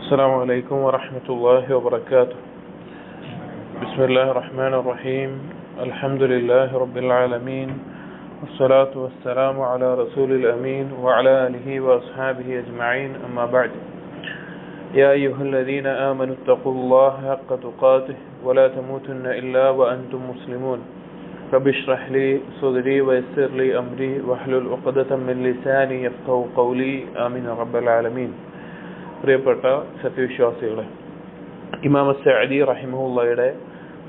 السلام عليكم ورحمة الله وبركاته. بسم الله الرحمن الرحيم. الحمد لله رب العالمين، والصلاة والسلام على رسول الأمين وعلى آله وأصحابه أجمعين، أما بعد. يا أيها الذين آمنوا اتقوا الله حق تقاته ولا تموتن إلا وأنتم مسلمون. رب اشرح لي صدري ويسر لي أمري واحلل عقدة من لساني يفقهوا قولي، آمين رب العالمين. പ്രിയപ്പെട്ട സത്യവിശ്വാസികളെ, ഇമാം അസ്സഅദി റഹിമഹുള്ളയുടെ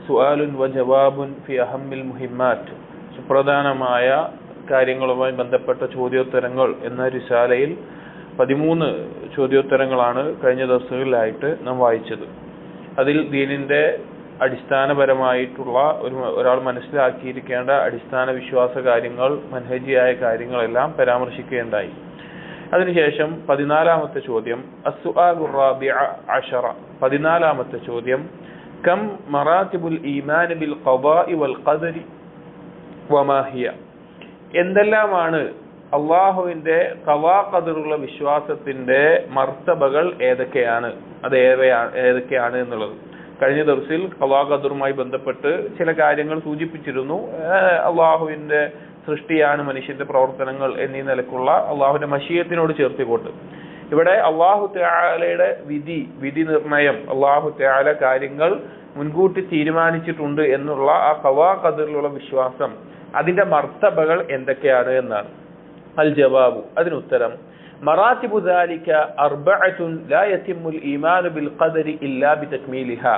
സുആലുൻ വ ജവാബുൻ ഫി അഹമ്മിൽ മുഹിമ്മാറ്റ്, സുപ്രധാനമായ കാര്യങ്ങളുമായി ബന്ധപ്പെട്ട ചോദ്യോത്തരങ്ങൾ എന്ന റിസാലയിൽ 13 ചോദ്യോത്തരങ്ങളാണ് കഴിഞ്ഞ ദിവസങ്ങളിലായിട്ട് നാം വായിച്ചത്. അതിൽ ദീനിന്റെ അടിസ്ഥാനപരമായിട്ടുള്ള ഒരാൾ മനസ്സിലാക്കിയിരിക്കേണ്ട അടിസ്ഥാന വിശ്വാസ കാര്യങ്ങൾ, മൻഹജിയായ കാര്യങ്ങളെല്ലാം പരാമർശിക്കുകയുണ്ടായി. അതിനുശേഷം 14ാമത്തെ ചോദ്യം, അസ്സുആലുർ റാബിഅ അശറ, 14ാമത്തെ ചോദ്യം, കം മറാത്തിബുൽ ഈമാൻ ബിൽ ഖദാഇ വൽ ഖദരി വമാ ഹിയ, എന്തെല്ലാമാണ് അല്ലാഹുവിന്റെ ഖദാ ഖദറുള്ള വിശ്വാസത്തിന്റെ മർത്തബകൾ ഏതൊക്കെയാണ്, അത് ഏതൊക്കെയാണ് എന്നുള്ളത്. കഴിഞ്ഞ ദിവസത്തിൽ ഖദാ ഖദറുമായി ബന്ധപ്പെട്ട് ചില കാര്യങ്ങൾ സൂചിപ്പിച്ചിരുന്നു. അല്ലാഹുവിന്റെ സൃഷ്ടിയാണ് മനുഷ്യന്റെ പ്രവർത്തനങ്ങൾ എന്നീ നിലക്കുള്ള അള്ളാഹുവിന്റെ മശീയത്തിനോട് ചേർത്തിക്കൊണ്ട് ഇവിടെ അള്ളാഹു തആലയുടെ വിധി നിർണയം, അള്ളാഹു തആല കാര്യങ്ങൾ മുൻകൂട്ടി തീരുമാനിച്ചിട്ടുണ്ട് എന്നുള്ള ആ ഖദാ ഖദറിലുള്ള വിശ്വാസം, അതിന്റെ മർത്തബകൾ എന്തൊക്കെയാണ് എന്നാണ്. അൽ ജവാബു, അതിനുത്തരം, മറാത്തിബു ദാലിക അർബഅത്തുൻ ലാ യതിമ്മുൽ ഈമാനു ബിൽ ഖദരി ഇല്ലാ ബിതക്മീലിഹാ,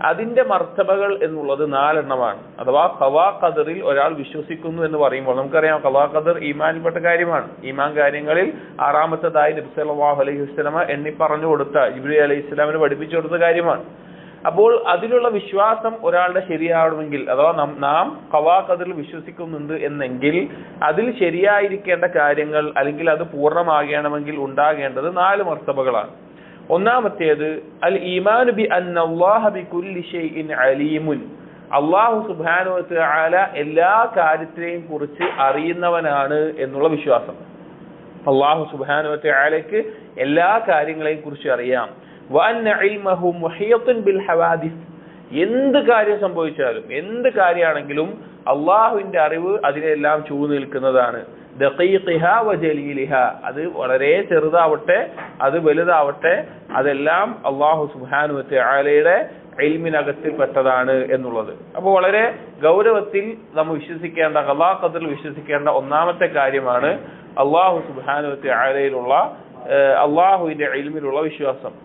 അതിന്റെ മർത്തബകൾ എന്നുള്ളത് 4 എണ്ണമാണ്. അഥവാ ഖദാ ഖദറിൽ ഒരാൾ വിശ്വസിക്കുന്നു എന്ന് പറയുമ്പോൾ നമുക്കറിയാം ഖദാ ഖദർ ഈമാനിൽപ്പെട്ട കാര്യമാണ്. ഈമാൻ കാര്യങ്ങളിൽ 6ാമത്തേതായി നബി സല്ലല്ലാഹു അലൈഹി വസല്ലമ എണ്ണി പറഞ്ഞു കൊടുത്ത, ജിബ്രീൽ അലൈഹിസ്സലാമിന് പഠിപ്പിച്ചു കൊടുത്ത കാര്യമാണ്. അപ്പോൾ അതിലുള്ള വിശ്വാസം ഒരാളുടെ ശരിയാവണമെങ്കിൽ, അഥവാ നാം ഖദാ ഖദറിൽ വിശ്വസിക്കുന്നുണ്ട് എന്നെങ്കിൽ അതിൽ ശരിയായിരിക്കേണ്ട കാര്യങ്ങൾ, അല്ലെങ്കിൽ അത് പൂർണ്ണമാകണമെങ്കിൽ ഉണ്ടാകേണ്ടത് 4 മർത്തബകളാണ്. ഒന്നാമത്തേത് അൽ ഈമാനു ബി അന്നല്ലാഹ ബികുല്ലി ഷൈഇൻ അലീമുൻ, അല്ലാഹു സുബ്ഹാനഹു വ തആല എല്ലാ കാര്യത്തെയും കുറിച്ച് അറിയുന്നവനാണ് എന്നുള്ള വിശ്വാസം. അല്ലാഹു സുബ്ഹാനഹു വ തആലയ്ക്ക് എല്ലാ കാര്യങ്ങളെയും കുറിച്ച് അറിയാം. വ അന്ന ഇൽമഹു മുഹീത്തുൻ ബിൽ ഹവാദിസ്, എന്ത് കാര്യം സംഭവിച്ചാലും, എന്ത് കാര്യമാണെങ്കിലും അല്ലാഹുവിന്റെ അറിവ് അതിനെല്ലാം ചൂഴ്ന്നു നിൽക്കുന്നതാണ്. ദഖീഖിഹാ വ ജലീലിഹാ, അത് വളരെ ചെറുതാവട്ടെ അത് വലുതാവട്ടെ അതെല്ലാം അല്ലാഹു സുബ്ഹാനഹു വ തആലയുടെ ഇൽമിനകത്തിൽ പെട്ടതാണ് എന്നുള്ളത്. അപ്പോൾ വളരെ ഗൗരവത്തിൽ നമ്മൾ വിശ്വസിക്കേണ്ട, ഖദാ ഖദറിൽ വിശ്വസിക്കേണ്ട ഒന്നാമത്തെ കാര്യമാണ് അല്ലാഹു സുബ്ഹാനഹു വ തആലയിലുള്ള അല്ലാഹുവിന്റെ ഇൽമിലുള്ള വിശ്വാസം.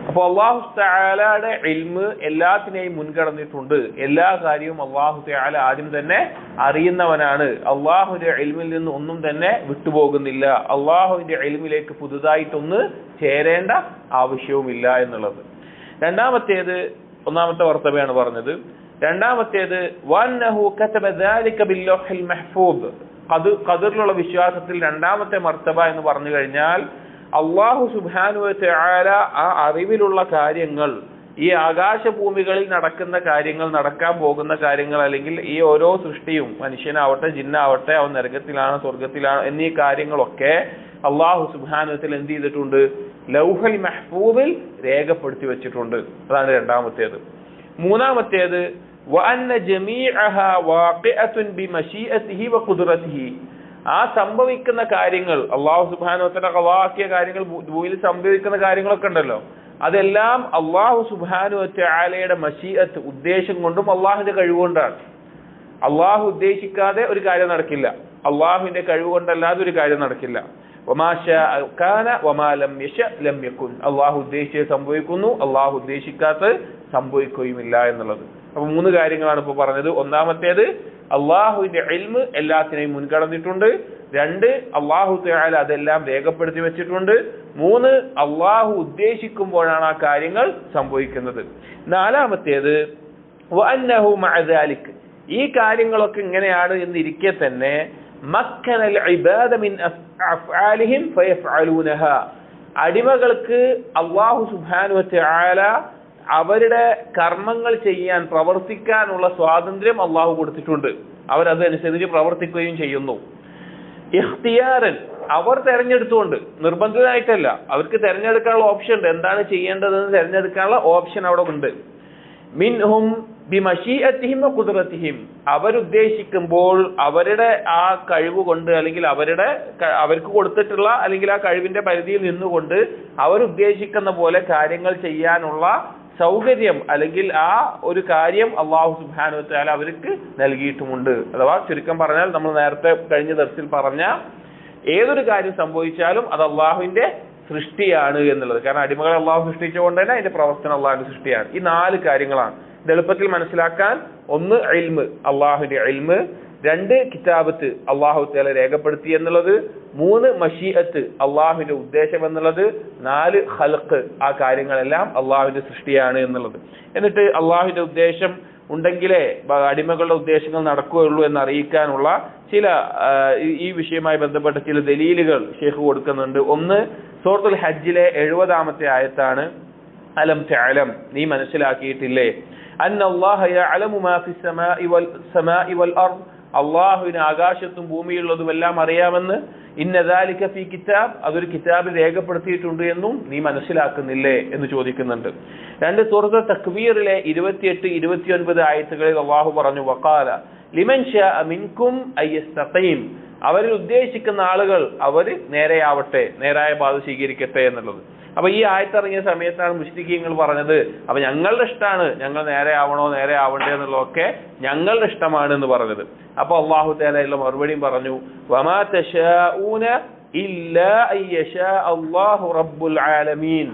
അപ്പോൾ അല്ലാഹു തആലയുടെ ഇൽമ് എല്ലാത്തിനെയും മുൻകടന്നിട്ടുണ്ട്. എല്ലാ കാര്യവും അല്ലാഹു തആല ആദ്യം തന്നെ അറിയുന്നവനാണ്. അല്ലാഹുവിന്റെ ഇൽമിൽ നിന്ന് ഒന്നും തന്നെ വിട്ടുപോകുന്നില്ല. അല്ലാഹുവിന്റെ ഇൽമിലേക്ക് പുതുതായിട്ടൊന്ന് ചേരേണ്ട ആവശ്യവുമില്ല എന്നുള്ളത്. രണ്ടാമത്തേത്, ഒന്നാമത്തെ മർത്തബയാണ് പറഞ്ഞത്. രണ്ടാമത്തേത് വന്നഹു കതബ ദാലിക ബിൽ ലൗഹിൽ മഹ്ഫൂദ്, ഖദറിലുള്ള വിശ്വാസത്തിൽ രണ്ടാമത്തെ മർത്തബ എന്ന് പറഞ്ഞു കഴിഞ്ഞാൽ അല്ലാഹു സുബ്ഹാനഹു വ തആല ആ അറിവിലുള്ള കാര്യങ്ങൾ, ഈ ആകാശഭൂമികളിൽ നടക്കുന്ന കാര്യങ്ങൾ, നടക്കാൻ പോകുന്ന കാര്യങ്ങൾ, അല്ലെങ്കിൽ ഈ ഓരോ സൃഷ്ടിയും, മനുഷ്യനാവട്ടെ ജിന്നാവട്ടെ, അവൻ നരകത്തിലാണ് സ്വർഗത്തിലാണ് എന്നീ കാര്യങ്ങളൊക്കെ അല്ലാഹു സുബ്ഹാനഹു വ തആല എന്ത് ചെയ്തിട്ടുണ്ട്? ലൗഹൽ മഹ്ഫൂദിൽ രേഖപ്പെടുത്തി വെച്ചിട്ടുണ്ട്. അതാണ് രണ്ടാമത്തേത്. മൂന്നാമത്തേത് വ അന്ന ജമീഅഹാ വാഖിഅത്തുൻ ബിമശീഅതിഹി വ ഖുദ്റതിഹി, ആ സംഭവിക്കുന്ന കാര്യങ്ങൾ, അല്ലാഹു സുബ്ഹാനഹു വ തആല ഖദാക്കിയ കാര്യങ്ങൾ, ഭൂമിയിൽ സംഭവിക്കുന്ന കാര്യങ്ങളൊക്കെ ഉണ്ടല്ലോ, അതെല്ലാം അല്ലാഹു സുബ്ഹാനഹു വ തആലയുടെ മശീഅത്ത്, ഉദ്ദേശം കൊണ്ടും അല്ലാഹുവിന്റെ കഴിവുകൊണ്ടാണ്. അല്ലാഹു ഉദ്ദേശിക്കാതെ ഒരു കാര്യം നടക്കില്ല, അല്ലാഹുവിന്റെ കഴിവ് കൊണ്ടല്ലാതെ ഒരു കാര്യം നടക്കില്ല. വമാ ശാഅ കാന വമാ ലം യശ ലം യകുൻ, അല്ലാഹു ഉദ്ദേശിച്ചത് സംഭവിക്കുന്നു, അല്ലാഹു ഉദ്ദേശിക്കാത്തത് സംഭവിക്കുകയുമില്ല എന്നുള്ളത്. അപ്പൊ 3 കാര്യങ്ങളാണ് ഇപ്പോൾ പറഞ്ഞത്. ഒന്നാമത്തേത് അല്ലാഹുവിന്റെ ഇൽമ് എല്ലാത്തിനെയും മുൻകടന്നിട്ടുണ്ട്. 2, അല്ലാഹു തആല അതെല്ലാം രേഖപ്പെടുത്തി വെച്ചിട്ടുണ്ട്. 3, അല്ലാഹു ഉദ്ദേശിക്കുമ്പോഴാണ് ആ കാര്യങ്ങൾ സംഭവിക്കുന്നത്. നാലാമത്തേത് വഅന്നഹു മഅ ദാലിക്, ഈ കാര്യങ്ങളൊക്കെ ഇങ്ങനെയാണ് എന്നിരിക്കെ തന്നെ മക്കനൽ ഇബാദ മിൻ അഫ്ആലിഹിം ഫയഫ്അലൂനഹാ, അടിമകൾക്ക് അല്ലാഹു സുബ്ഹാനഹു വ തആല അവരുടെ കർമ്മങ്ങൾ ചെയ്യാൻ, പ്രവർത്തിക്കാനുള്ള സ്വാതന്ത്ര്യം അല്ലാഹു കൊടുത്തിട്ടുണ്ട്. അവരതനുസരിച്ച് പ്രവർത്തിക്കുകയും ചെയ്യുന്നു. ഇഖ്തിയാറൻ അവർ തെരഞ്ഞെടുത്തുകൊണ്ട്, നിർബന്ധിതമായിട്ടല്ല, അവർക്ക് തെരഞ്ഞെടുക്കാനുള്ള ഓപ്ഷൻ ഉണ്ട്. എന്താണ് ചെയ്യേണ്ടതെന്ന് തെരഞ്ഞെടുക്കാനുള്ള ഓപ്ഷൻ അവിടെ ഉണ്ട്. മിൻഹും ബിമശീഅത്തിഹിം വഖുദ്റത്തിഹിം, അവരുദ്ദേശിക്കുമ്പോൾ അവരുടെ ആ കഴിവ് കൊണ്ട്, അല്ലെങ്കിൽ അവർക്ക് കൊടുത്തിട്ടുള്ള അല്ലെങ്കിൽ ആ കഴിവിന്റെ പരിധിയിൽ നിന്നുകൊണ്ട് അവരുദ്ദേശിക്കുന്ന പോലെ കാര്യങ്ങൾ ചെയ്യാനുള്ള സൗകര്യം അല്ലെങ്കിൽ ആ ഒരു കാര്യം അല്ലാഹു സുബ്ഹാനഹു വ തആല അവർക്ക് നൽകിയിട്ടുമുണ്ട്. അഥവാ ചുരുക്കം പറഞ്ഞാൽ നമ്മൾ നേരത്തെ കഴിഞ്ഞ ദർസിൽ പറഞ്ഞ ഏതൊരു കാര്യം സംഭവിച്ചാലും അത് അള്ളാഹുവിന്റെ സൃഷ്ടിയാണ് എന്നുള്ളത്. കാരണം അടിമകളെ അള്ളാഹു സൃഷ്ടിച്ചുകൊണ്ട് തന്നെ അതിന്റെ പ്രവർത്തനം അള്ളാഹുവിന്റെ സൃഷ്ടിയാണ്. ഈ 4 കാര്യങ്ങളാണ് ഇത് എളുപ്പത്തിൽ മനസ്സിലാക്കാൻ. 1 ഇൽമ്, അള്ളാഹുവിന്റെ ഇൽമ്. 2 കിതാബത്ത്, അള്ളാഹു തആല രേഖപ്പെടുത്തി എന്നുള്ളത്. 3 മശീഅത്ത്, അള്ളാഹുവിന്റെ ഉദ്ദേശം എന്നുള്ളത്. 4 ഖൽഖ്, ആ കാര്യങ്ങളെല്ലാം അള്ളാഹുവിന്റെ സൃഷ്ടിയാണ് എന്നുള്ളത്. എന്നിട്ട് അള്ളാഹുവിന്റെ ഉദ്ദേശം ഉണ്ടെങ്കിലേ അടിമകളുടെ ഉദ്ദേശങ്ങൾ നടക്കുകയുള്ളൂ എന്ന് അറിയിക്കാനുള്ള ചില ഈ വിഷയവുമായി ബന്ധപ്പെട്ട ചില ദലീലുകൾ ഷെയ്ഖ് കൊടുക്കുന്നുണ്ട്. 1 സൂറത്തുൽ ഹജ്ജിലെ 70-ാമത്തെ ആയത്താണ്. അലം തഅലം, നീ മനസ്സിലാക്കിയിട്ടില്ലേ, അന്നല്ലാഹ യഅലമു മാ ഫിസ് സമാഇ വൽ അർദ്, അള്ളാഹുവിന് ആകാശത്തും ഭൂമിയിലുള്ളതും എല്ലാം അറിയാമെന്ന്. ഇന്ന ദാലിക ഫീ കിതാബ്, അതൊരു കിതാബിൽ രേഖപ്പെടുത്തിയിട്ടുണ്ട് എന്നും നീ മനസ്സിലാക്കുന്നില്ലേ എന്ന് ചോദിക്കുന്നുണ്ട്. 2 സൂറത്തുൽ തക്വീറിലെ 28-29 ആയത്തുകളിൽ അള്ളാഹു പറഞ്ഞു, വഖാല ലിമൻ ശാഅ മിൻകും അയ്യസ്തഖീം, അവരിൽ ഉദ്ദേശിക്കുന്ന ആളുകൾ അവർ നേരെയാവട്ടെ, നേരായ പാത സ്വീകരിക്കട്ടെ എന്നുള്ളത്. അപ്പൊ ഈ ആയത്തിറങ്ങിയ സമയത്താണ് മുശ്രിക്കീങ്ങൾ പറഞ്ഞത്, അപ്പൊ ഞങ്ങളുടെ ഇഷ്ടമാണ്, ഞങ്ങൾ നേരെ ആവണോ നേരെ ആവണ്ടേ എന്നുള്ളതൊക്കെ ഞങ്ങളുടെ ഇഷ്ടമാണ് എന്ന് പറഞ്ഞത്. അപ്പൊ അല്ലാഹു തആല മറുപടിയും പറഞ്ഞു, വമാ തശാഊന ഇല്ലാ അയ്യശാ അല്ലാഹു റബ്ബുൽ ആലമീൻ,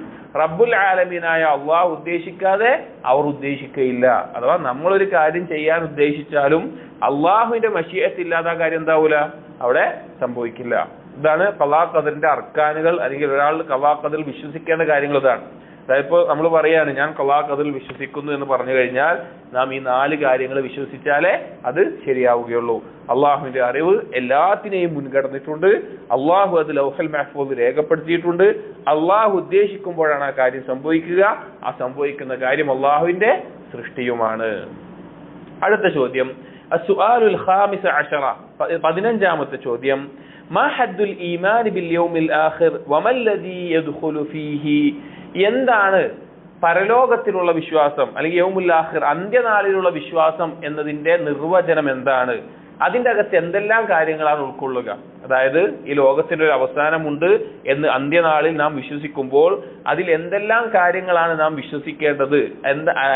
റബ്ബുൽ ആലമീനായ അള്ളാഹു ഉദ്ദേശിക്കാതെ അവർ ഉദ്ദേശിക്കുകയില്ല. അഥവാ നമ്മളൊരു കാര്യം ചെയ്യാൻ ഉദ്ദേശിച്ചാലും അള്ളാഹുവിന്റെ മശീഅത്ത് ഇല്ലാതെ ആ കാര്യം എന്താവൂല, അവിടെ സംഭവിക്കില്ല. ഇതാണ് ഖളാ ഖദറിന്റെ അർക്കാനുകൾ, അല്ലെങ്കിൽ ഒരാൾ ഖളാ ഖദറിൽ വിശ്വസിക്കേണ്ട കാര്യങ്ങൾ ഇതാണ്. അതായത് ഇപ്പോൾ നമ്മൾ പറയാണ് ഞാൻ ഖളാ ഖദറിൽ വിശ്വസിക്കുന്നു എന്ന് പറഞ്ഞു കഴിഞ്ഞാൽ നാം ഈ 4 കാര്യങ്ങൾ വിശ്വസിച്ചാലേ അത് ശരിയാവുകയുള്ളൂ. അള്ളാഹുവിന്റെ അറിവ് എല്ലാത്തിനെയും മുൻകടന്നിട്ടുണ്ട്. അള്ളാഹു അത് ലൗഹൽ മഹ്ഫൂദ് രേഖപ്പെടുത്തിയിട്ടുണ്ട്. അള്ളാഹു ഉദ്ദേശിക്കുമ്പോഴാണ് ആ കാര്യം സംഭവിക്കുക. ആ സംഭവിക്കുന്ന കാര്യം അള്ളാഹുവിന്റെ സൃഷ്ടിയുമാണ്. അടുത്ത ചോദ്യം, അസ്സുആലുൽ ഖാമിസ അശറ, 15-ാമത്തെ ചോദ്യം, മാ ഹദ്ദുൽ ഈമാൻ ബിൽ യൗമിൽ ആഖിർ വമല്ലദീ യദ്ഖുലു ഫീഹി, എന്താണ് പരലോകത്തിലുള്ള വിശ്വാസം അല്ലെങ്കിൽ യൗമുൽ ആഖിർ അന്ത്യനാളിലുള്ള വിശ്വാസം എന്നതിന്റെ നിർവചനം എന്താണ്, അതിന്റെ അകത്ത് എന്തെല്ലാം കാര്യങ്ങളാണ് ഉൾക്കൊള്ളുക. അതായത് ഈ ലോകത്തിന്റെ ഒരു അവസാനമുണ്ട് എന്ന് അന്ത്യനാളിൽ നാം വിശ്വസിക്കുമ്പോൾ അതിൽ എന്തെല്ലാം കാര്യങ്ങളാണ് നാം വിശ്വസിക്കേണ്ടത്,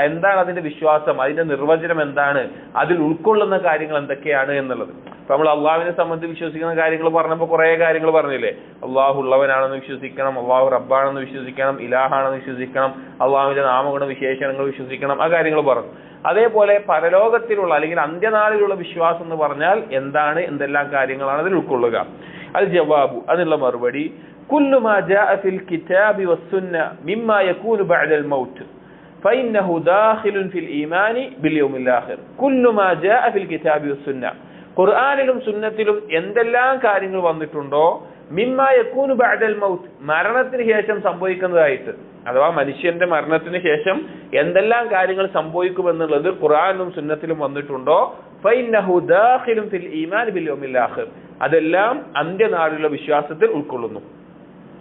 എന്താണ് അതിന്റെ വിശ്വാസം, അതിന്റെ നിർവചനം എന്താണ്, അതിൽ ഉൾക്കൊള്ളുന്ന കാര്യങ്ങൾ എന്തൊക്കെയാണ് എന്നുള്ളത്. അപ്പൊ നമ്മൾ അള്ളാഹുവിനെ സംബന്ധിച്ച് വിശ്വസിക്കുന്ന കാര്യങ്ങൾ പറഞ്ഞപ്പോൾ കുറെ കാര്യങ്ങൾ പറഞ്ഞില്ലേ. അള്ളാഹു ഉള്ളവനാണെന്ന് വിശ്വസിക്കണം, അള്ളാഹു റബ്ബാണെന്ന് വിശ്വസിക്കണം, ഇലാഹാണെന്ന് വിശ്വസിക്കണം, അള്ളാഹുവിന്റെ നാമഗുണ വിശേഷണങ്ങൾ വിശ്വസിക്കണം, ആ കാര്യങ്ങൾ പറഞ്ഞു. അതേപോലെ പരലോകത്തിലുള്ള അല്ലെങ്കിൽ അന്ത്യനാളിലുള്ള വിശ്വാസം എന്ന് പറഞ്ഞാൽ എന്താണ്, എന്തെല്ലാം കാര്യങ്ങളാണ് അതിൽ ഉൾക്കൊള്ളുക. അൽ ജവാബു, അതിനുള്ള മറുപടി, കുല്ലു മാ ജാഅ ഫിൽ കിതാബി വസ്സുന്ന മിമ്മാ യകൂനു ബഅദൽ മൗത്ത് ഫഇന്നഹു ദാഖിലുൻ ഫിൽ ഈമാനി ബിൽ യൗമിൽ ആഖിർ. കുല്ലു മാ ജാഅ ഫിൽ കിതാബി വസ്സുന്ന, ഖുർആനിലും സുന്നത്തിലും എന്തെല്ലാം കാര്യങ്ങൾ വന്നിട്ടുണ്ടോ, മിമ്മാ യകൂനു ബഅദൽ മൗത്ത്, മരണത്തിന് ശേഷം സംഭവിക്കുന്നതായിട്ട്, അഥവാ മനുഷ്യന്റെ മരണത്തിന് ശേഷം എന്തെല്ലാം കാര്യങ്ങൾ സംഭവിക്കുമെന്നുള്ളത് ഖുർആനിലും സുന്നത്തിലും വന്നിട്ടുണ്ടോ, ഫഇന്നഹു ദാഖിലുൻ ഫിൽ ഈമാൻ ബിൽ യൗമിൽ ആഖിർ, അതെല്ലാം അന്ത്യനാളിലുള്ള വിശ്വാസത്തിൽ ഉൾക്കൊള്ളുന്നു.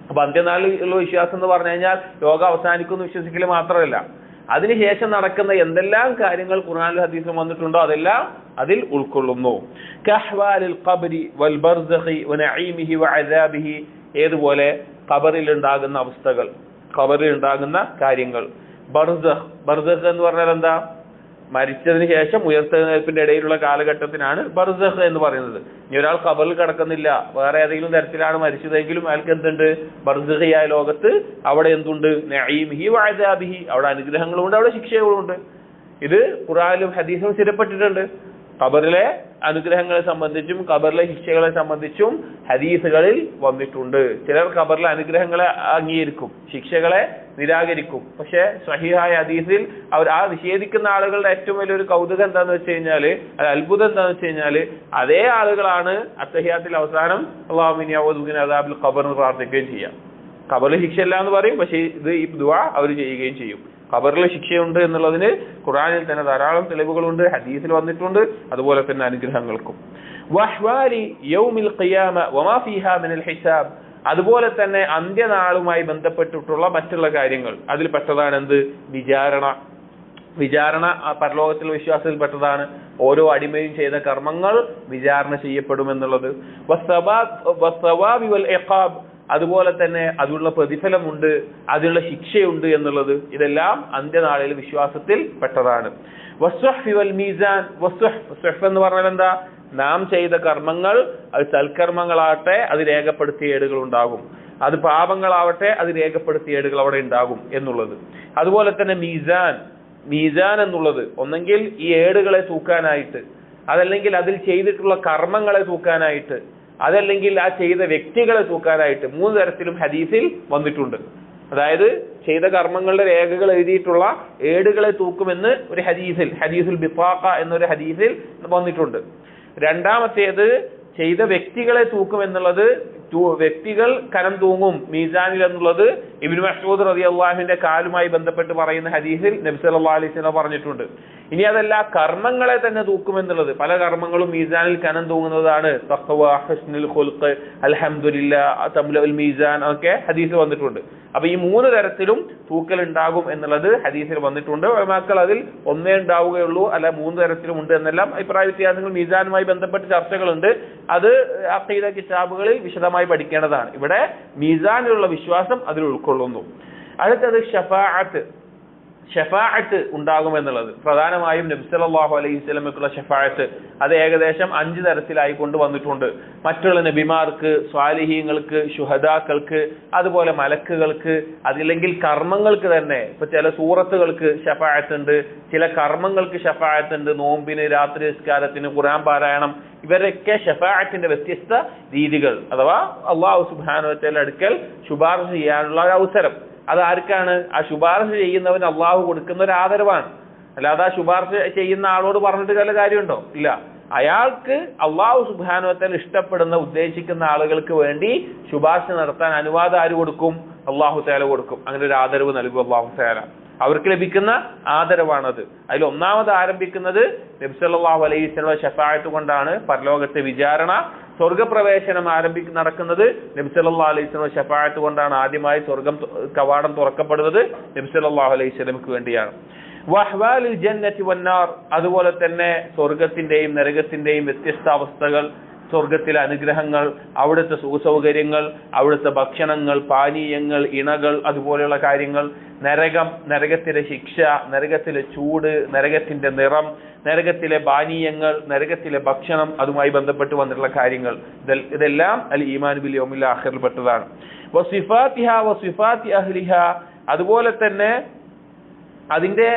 അപ്പൊ അന്ത്യനാളിലുള്ള വിശ്വാസം എന്ന് പറഞ്ഞു കഴിഞ്ഞാൽ ലോകം അവസാനിക്കുന്നു വിശ്വസിക്കൽ മാത്രമല്ല, അതിനുശേഷം നടക്കുന്ന എന്തെല്ലാം കാര്യങ്ങൾ ഖുർആനിലും ഹദീസിലും വന്നിട്ടുണ്ടോ അതെല്ലാം അതിൽ ഉൾക്കൊള്ളുന്നു. കഹ്വാലിൽ ഖബ്രി വൽ ബർസഖി വനഈമിഹി വഅദാബിഹി, ഏതുപോലെ ഖബറിൽ ഉണ്ടാകുന്ന അവസ്ഥകൾ, ഖബറിൽ ഉണ്ടാകുന്ന കാര്യങ്ങൾ. ബർസഖ് എന്ന് പറഞ്ഞാൽ എന്താ, മരിച്ചതിന് ശേഷം ഉയർത്തെഴുന്നേൽപ്പിന്റെ ഇടയിലുള്ള കാലഘട്ടത്തിനാണ് ബർസഖ് എന്ന് പറയുന്നത്. ഇനി ഒരാൾ ഖബറിൽ കിടക്കുന്നില്ല, വേറെ ഏതെങ്കിലും തരത്തിലാണ് മരിച്ചതെങ്കിലും അയാൾക്ക് എന്തുണ്ട്, ബർസഖിയായ ലോകത്ത് അവിടെ എന്തുണ്ട്, നഈമിഹി വഅദാബിഹി, അവിടെ അനുഗ്രഹങ്ങളുണ്ട്, അവിടെ ശിക്ഷകളുണ്ട്. ഇത് ഖുർആനിലും ഹദീസിലും സ്ഥിരപ്പെട്ടിട്ടുണ്ട്. ഖബറിലെ അനുഗ്രഹങ്ങളെ സംബന്ധിച്ചും ഖബറിലെ ശിക്ഷകളെ സംബന്ധിച്ചും ഹദീസുകളിൽ വന്നിട്ടുണ്ട്. ചിലർ ഖബറിലെ അനുഗ്രഹങ്ങളെ അംഗീകരിക്കും, ശിക്ഷകളെ നിരാകരിക്കും. പക്ഷെ സ്വഹീഹായ ഹദീസിൽ അവർ ആ നിഷേധിക്കുന്ന ആളുകളുടെ ഏറ്റവും വലിയൊരു കൗതുകം എന്താന്ന് വെച്ച് കഴിഞ്ഞാല്, അത്ഭുതം എന്താന്ന് വെച്ച് കഴിഞ്ഞാല്, അതേ ആളുകളാണ് അത്തഹിയാത്തിൽ അവസാനം അല്ലാഹു മിൻ യഊദു അദാബിൽ ഖബർ എന്ന് പ്രാർത്ഥിക്കുകയും ചെയ്യാം. ഖബറിൽ ശിക്ഷയില്ല എന്ന് പറയും, പക്ഷേ ഇത് ഈ ദുആ അവർ ചെയ്യുകയും ചെയ്യും. ഖബറിൽ ശിക്ഷയുണ്ട് എന്നുള്ളതിന് ഖുർആനിൽ തന്നെ ധാരാളം തെളിവുകളുണ്ട്, ഹദീസിൽ വന്നിട്ടുണ്ട്, അതുപോലെ തന്നെ അനുഗ്രഹങ്ങൾക്കും. വഹ്വാലി യൗമിൽ ഖിയാമ വമാ ഫീഹാ മിനൽ ഹിസാബ്, അതുപോലെ തന്നെ അന്ത്യനാളുമായി ബന്ധപ്പെട്ടിട്ടുള്ള മറ്റുള്ള കാര്യങ്ങൾ. അതിൽ പെട്ടതാണ് എന്ത്? വിചാരണ പരലോകത്തിലുള്ള വിശ്വാസത്തിൽ പെട്ടതാണ്. ഓരോ അടിമയും ചെയ്ത കർമ്മങ്ങൾ വിചാരണ ചെയ്യപ്പെടുമെന്നുള്ളത്. വസ്സവാബി വൽ ഇഖാബ്, അതുപോലെ തന്നെ അതിനുള്ള പ്രതിഫലമുണ്ട്, അതിനുള്ള ശിക്ഷയുണ്ട് എന്നുള്ളത്. ഇതെല്ലാം അന്ത്യനാളിൽ വിശ്വാസത്തിൽ പെട്ടതാണ്. വസ്സുഹ്ഫി വൽ മീസാൻ, വസ്സുഹ്ഫ് എന്ന് പറഞ്ഞാൽ എന്താ? നാം ചെയ്ത കർമ്മങ്ങൾ, അത് സൽക്കർമ്മങ്ങളാവട്ടെ അത് രേഖപ്പെടുത്തിയ ഏടുകൾ ഉണ്ടാകും, അത് പാപങ്ങളാവട്ടെ അത് രേഖപ്പെടുത്തിയ ഏടുകൾ അവിടെ ഉണ്ടാകും എന്നുള്ളത്. അതുപോലെ തന്നെ മീസാൻ എന്നുള്ളത് ഒന്നെങ്കിൽ ഈ ഏടുകളെ തൂക്കാനായിട്ട്, അതല്ലെങ്കിൽ അതിൽ ചെയ്തിട്ടുള്ള കർമ്മങ്ങളെ തൂക്കാനായിട്ട്, അതല്ലെങ്കിൽ ആ ചെയ്ത വ്യക്തികളെ തൂക്കാനായിട്ട്. 3 തരത്തിലും ഹദീസിൽ വന്നിട്ടുണ്ട്. അതായത് ചെയ്ത കർമ്മങ്ങളുടെ രേഖകൾ എഴുതിയിട്ടുള്ള ഏടുകളെ തൂക്കുമെന്ന് ഒരു ഹദീസുൽ ബിത്താഖ എന്നൊരു ഹദീസിൽ വന്നിട്ടുണ്ട്. രണ്ടാമത്തേത് ചെയ്ത വ്യക്തികളെ തൂക്കുമെന്നുള്ളത്, വ്യക്തികൾ കനം തൂങ്ങും മീസാനിൽ എന്നുള്ളത് ഇബ്നു മസ്ഊദ് റളിയല്ലാഹുവിന്റെ കാലുമായി ബന്ധപ്പെട്ട് പറയുന്ന ഹദീസിൽ നബി സല്ലല്ലാഹു അലൈഹി വസല്ലം പറഞ്ഞിട്ടുണ്ട്. ഇനി അതല്ല കർമ്മങ്ങളെ തന്നെ തൂക്കുമെന്നുള്ളത്, പല കർമ്മങ്ങളും മീസാനിൽ കനം തൂങ്ങുന്നതാണ്. തഖ്വ, ഹുസ്നുൽ ഖുൽഖ്, അൽഹംദുലില്ലാഹ്, തംലഉൽ മീസാൻ ഒക്കെ ഹദീസിൽ വന്നിട്ടുണ്ട്. അപ്പൊ ഈ 3 തരത്തിലും തൂക്കൽ ഉണ്ടാകും എന്നുള്ളത് ഹദീസിൽ വന്നിട്ടുണ്ട്. ഉലമാക്കൾ അതിൽ ഒന്നേ ഉണ്ടാവുകയുള്ളൂ, അല്ല 3 തരത്തിലും ഉണ്ട് എന്നെല്ലാം അഭിപ്രായ വ്യത്യാസങ്ങൾ മീസാനുമായി ബന്ധപ്പെട്ട് ചർച്ചകളുണ്ട്. അത് അഖീദ കിതാബുകളിൽ വിശദമായി പഠിക്കേണ്ടതാണ്. ഇവിടെ മീസാനിലുള്ള വിശ്വാസം അതിൽ ഉൾക്കൊള്ളുന്നു. അടുത്തത് ഷഫാഅത്ത് ഉണ്ടാകുമെന്നുള്ളത്. പ്രധാനമായും നബി സല്ലല്ലാഹു അലൈഹി വസല്ലമക്കുള്ള ഷഫാഅത്ത് അത് ഏകദേശം 5 തരത്തിലായി കൊണ്ടുവന്നിട്ടുണ്ട്. മറ്റുള്ള നബിമാർക്ക്, സ്വാലിഹീങ്ങൾക്ക്, ശുഹദാക്കൾക്ക്, അതുപോലെ മലക്കുകൾക്ക്, അതില്ലെങ്കിൽ കർമ്മങ്ങൾക്ക് തന്നെ. ഇപ്പൊ ചില സൂറത്തുകൾക്ക് ഷഫാഅത്ത് ഉണ്ട്, ചില കർമ്മങ്ങൾക്ക് ഷഫാഅത്ത് ഉണ്ട്. നോമ്പിന്, രാത്രി നിസ്കാരത്തിന്, ഖുർആൻ പാരായണം, ഇവരൊക്കെ ഷഫാഅത്തിന്റെ വ്യത്യസ്ത രീതികൾ, അഥവാ അല്ലാഹു സുബ്ഹാനഹു വ തആല അടുക്കൽ ശുപാർശ ചെയ്യാനുള്ള ഒരു അവസരം. അത് ആർക്കാണ്? ആ ശുപാർശ ചെയ്യുന്നവന് അള്ളാഹു കൊടുക്കുന്ന ഒരു ആദരവാണ്. അല്ലാതെ ആ ശുപാർശ ചെയ്യുന്ന ആളോട് പറഞ്ഞിട്ട് വല്ല കാര്യമുണ്ടോ? ഇല്ല. അയാൾക്ക് അള്ളാഹു സുബ്ഹാനഹു വ തആല ഇഷ്ടപ്പെടുന്ന, ഉദ്ദേശിക്കുന്ന ആളുകൾക്ക് വേണ്ടി ശുപാർശ നടത്താൻ അനുവാദം ആര് കൊടുക്കും? അള്ളാഹു തആല കൊടുക്കും. അങ്ങനെ ഒരു ആദരവ് നൽകും അള്ളാഹു തആല. അവർക്ക് ലഭിക്കുന്ന ആദരവാണത്. അതിൽ ഒന്നാമത് ആരംഭിക്കുന്നത് നബി സല്ലല്ലാഹു അലൈഹി വസല്ലം ഷഫാഅത്ത് കൊണ്ടാണ്. പരലോകത്തെ വിചാരണ, സ്വർഗപ്രവേശനം നടക്കുന്നത് നബി സല്ലല്ലാഹു അലൈഹി വസല്ലം ഷഫാഅത്ത് കൊണ്ടാണ്. ആദ്യമായി സ്വർഗം കവാടം തുറക്കപ്പെടുന്നത് നബി സല്ലല്ലാഹു അലൈഹി വസല്ലമക്ക് വേണ്ടിയാണ്. വഹ്വാലിൽ ജന്നത്തി വന്നാർ, അതുപോലെ തന്നെ സ്വർഗത്തിന്റെയും നരകത്തിന്റെയും വ്യത്യസ്ത അവസ്ഥകൾ, സ്വർഗത്തിലെ അനുഗ്രഹങ്ങൾ, അവിടുത്തെ സുഖസൗകര്യങ്ങൾ, അവിടുത്തെ ഭക്ഷണങ്ങൾ, പാനീയങ്ങൾ, ഇണകൾ, അതുപോലെയുള്ള കാര്യങ്ങൾ. നരകത്തിലെ ശിക്ഷ, നരകത്തിലെ ചൂട്, നരകത്തിന്റെ നിറം, നരകത്തിലെ പാനീയങ്ങൾ, നരകത്തിലെ ഭക്ഷണം, അതുമായി ബന്ധപ്പെട്ട് വന്നിട്ടുള്ള കാര്യങ്ങൾ, ഇതെല്ലാം അൽ ഈമാൻ ബിൽ യൗമിൽ ആഖിറിൽ പെട്ടതാണ്. വസിഫാത്തിഹാ വസിഫാത്തി അഹ്ലിഹാ, അതുപോലെ തന്നെ അതിന്റെ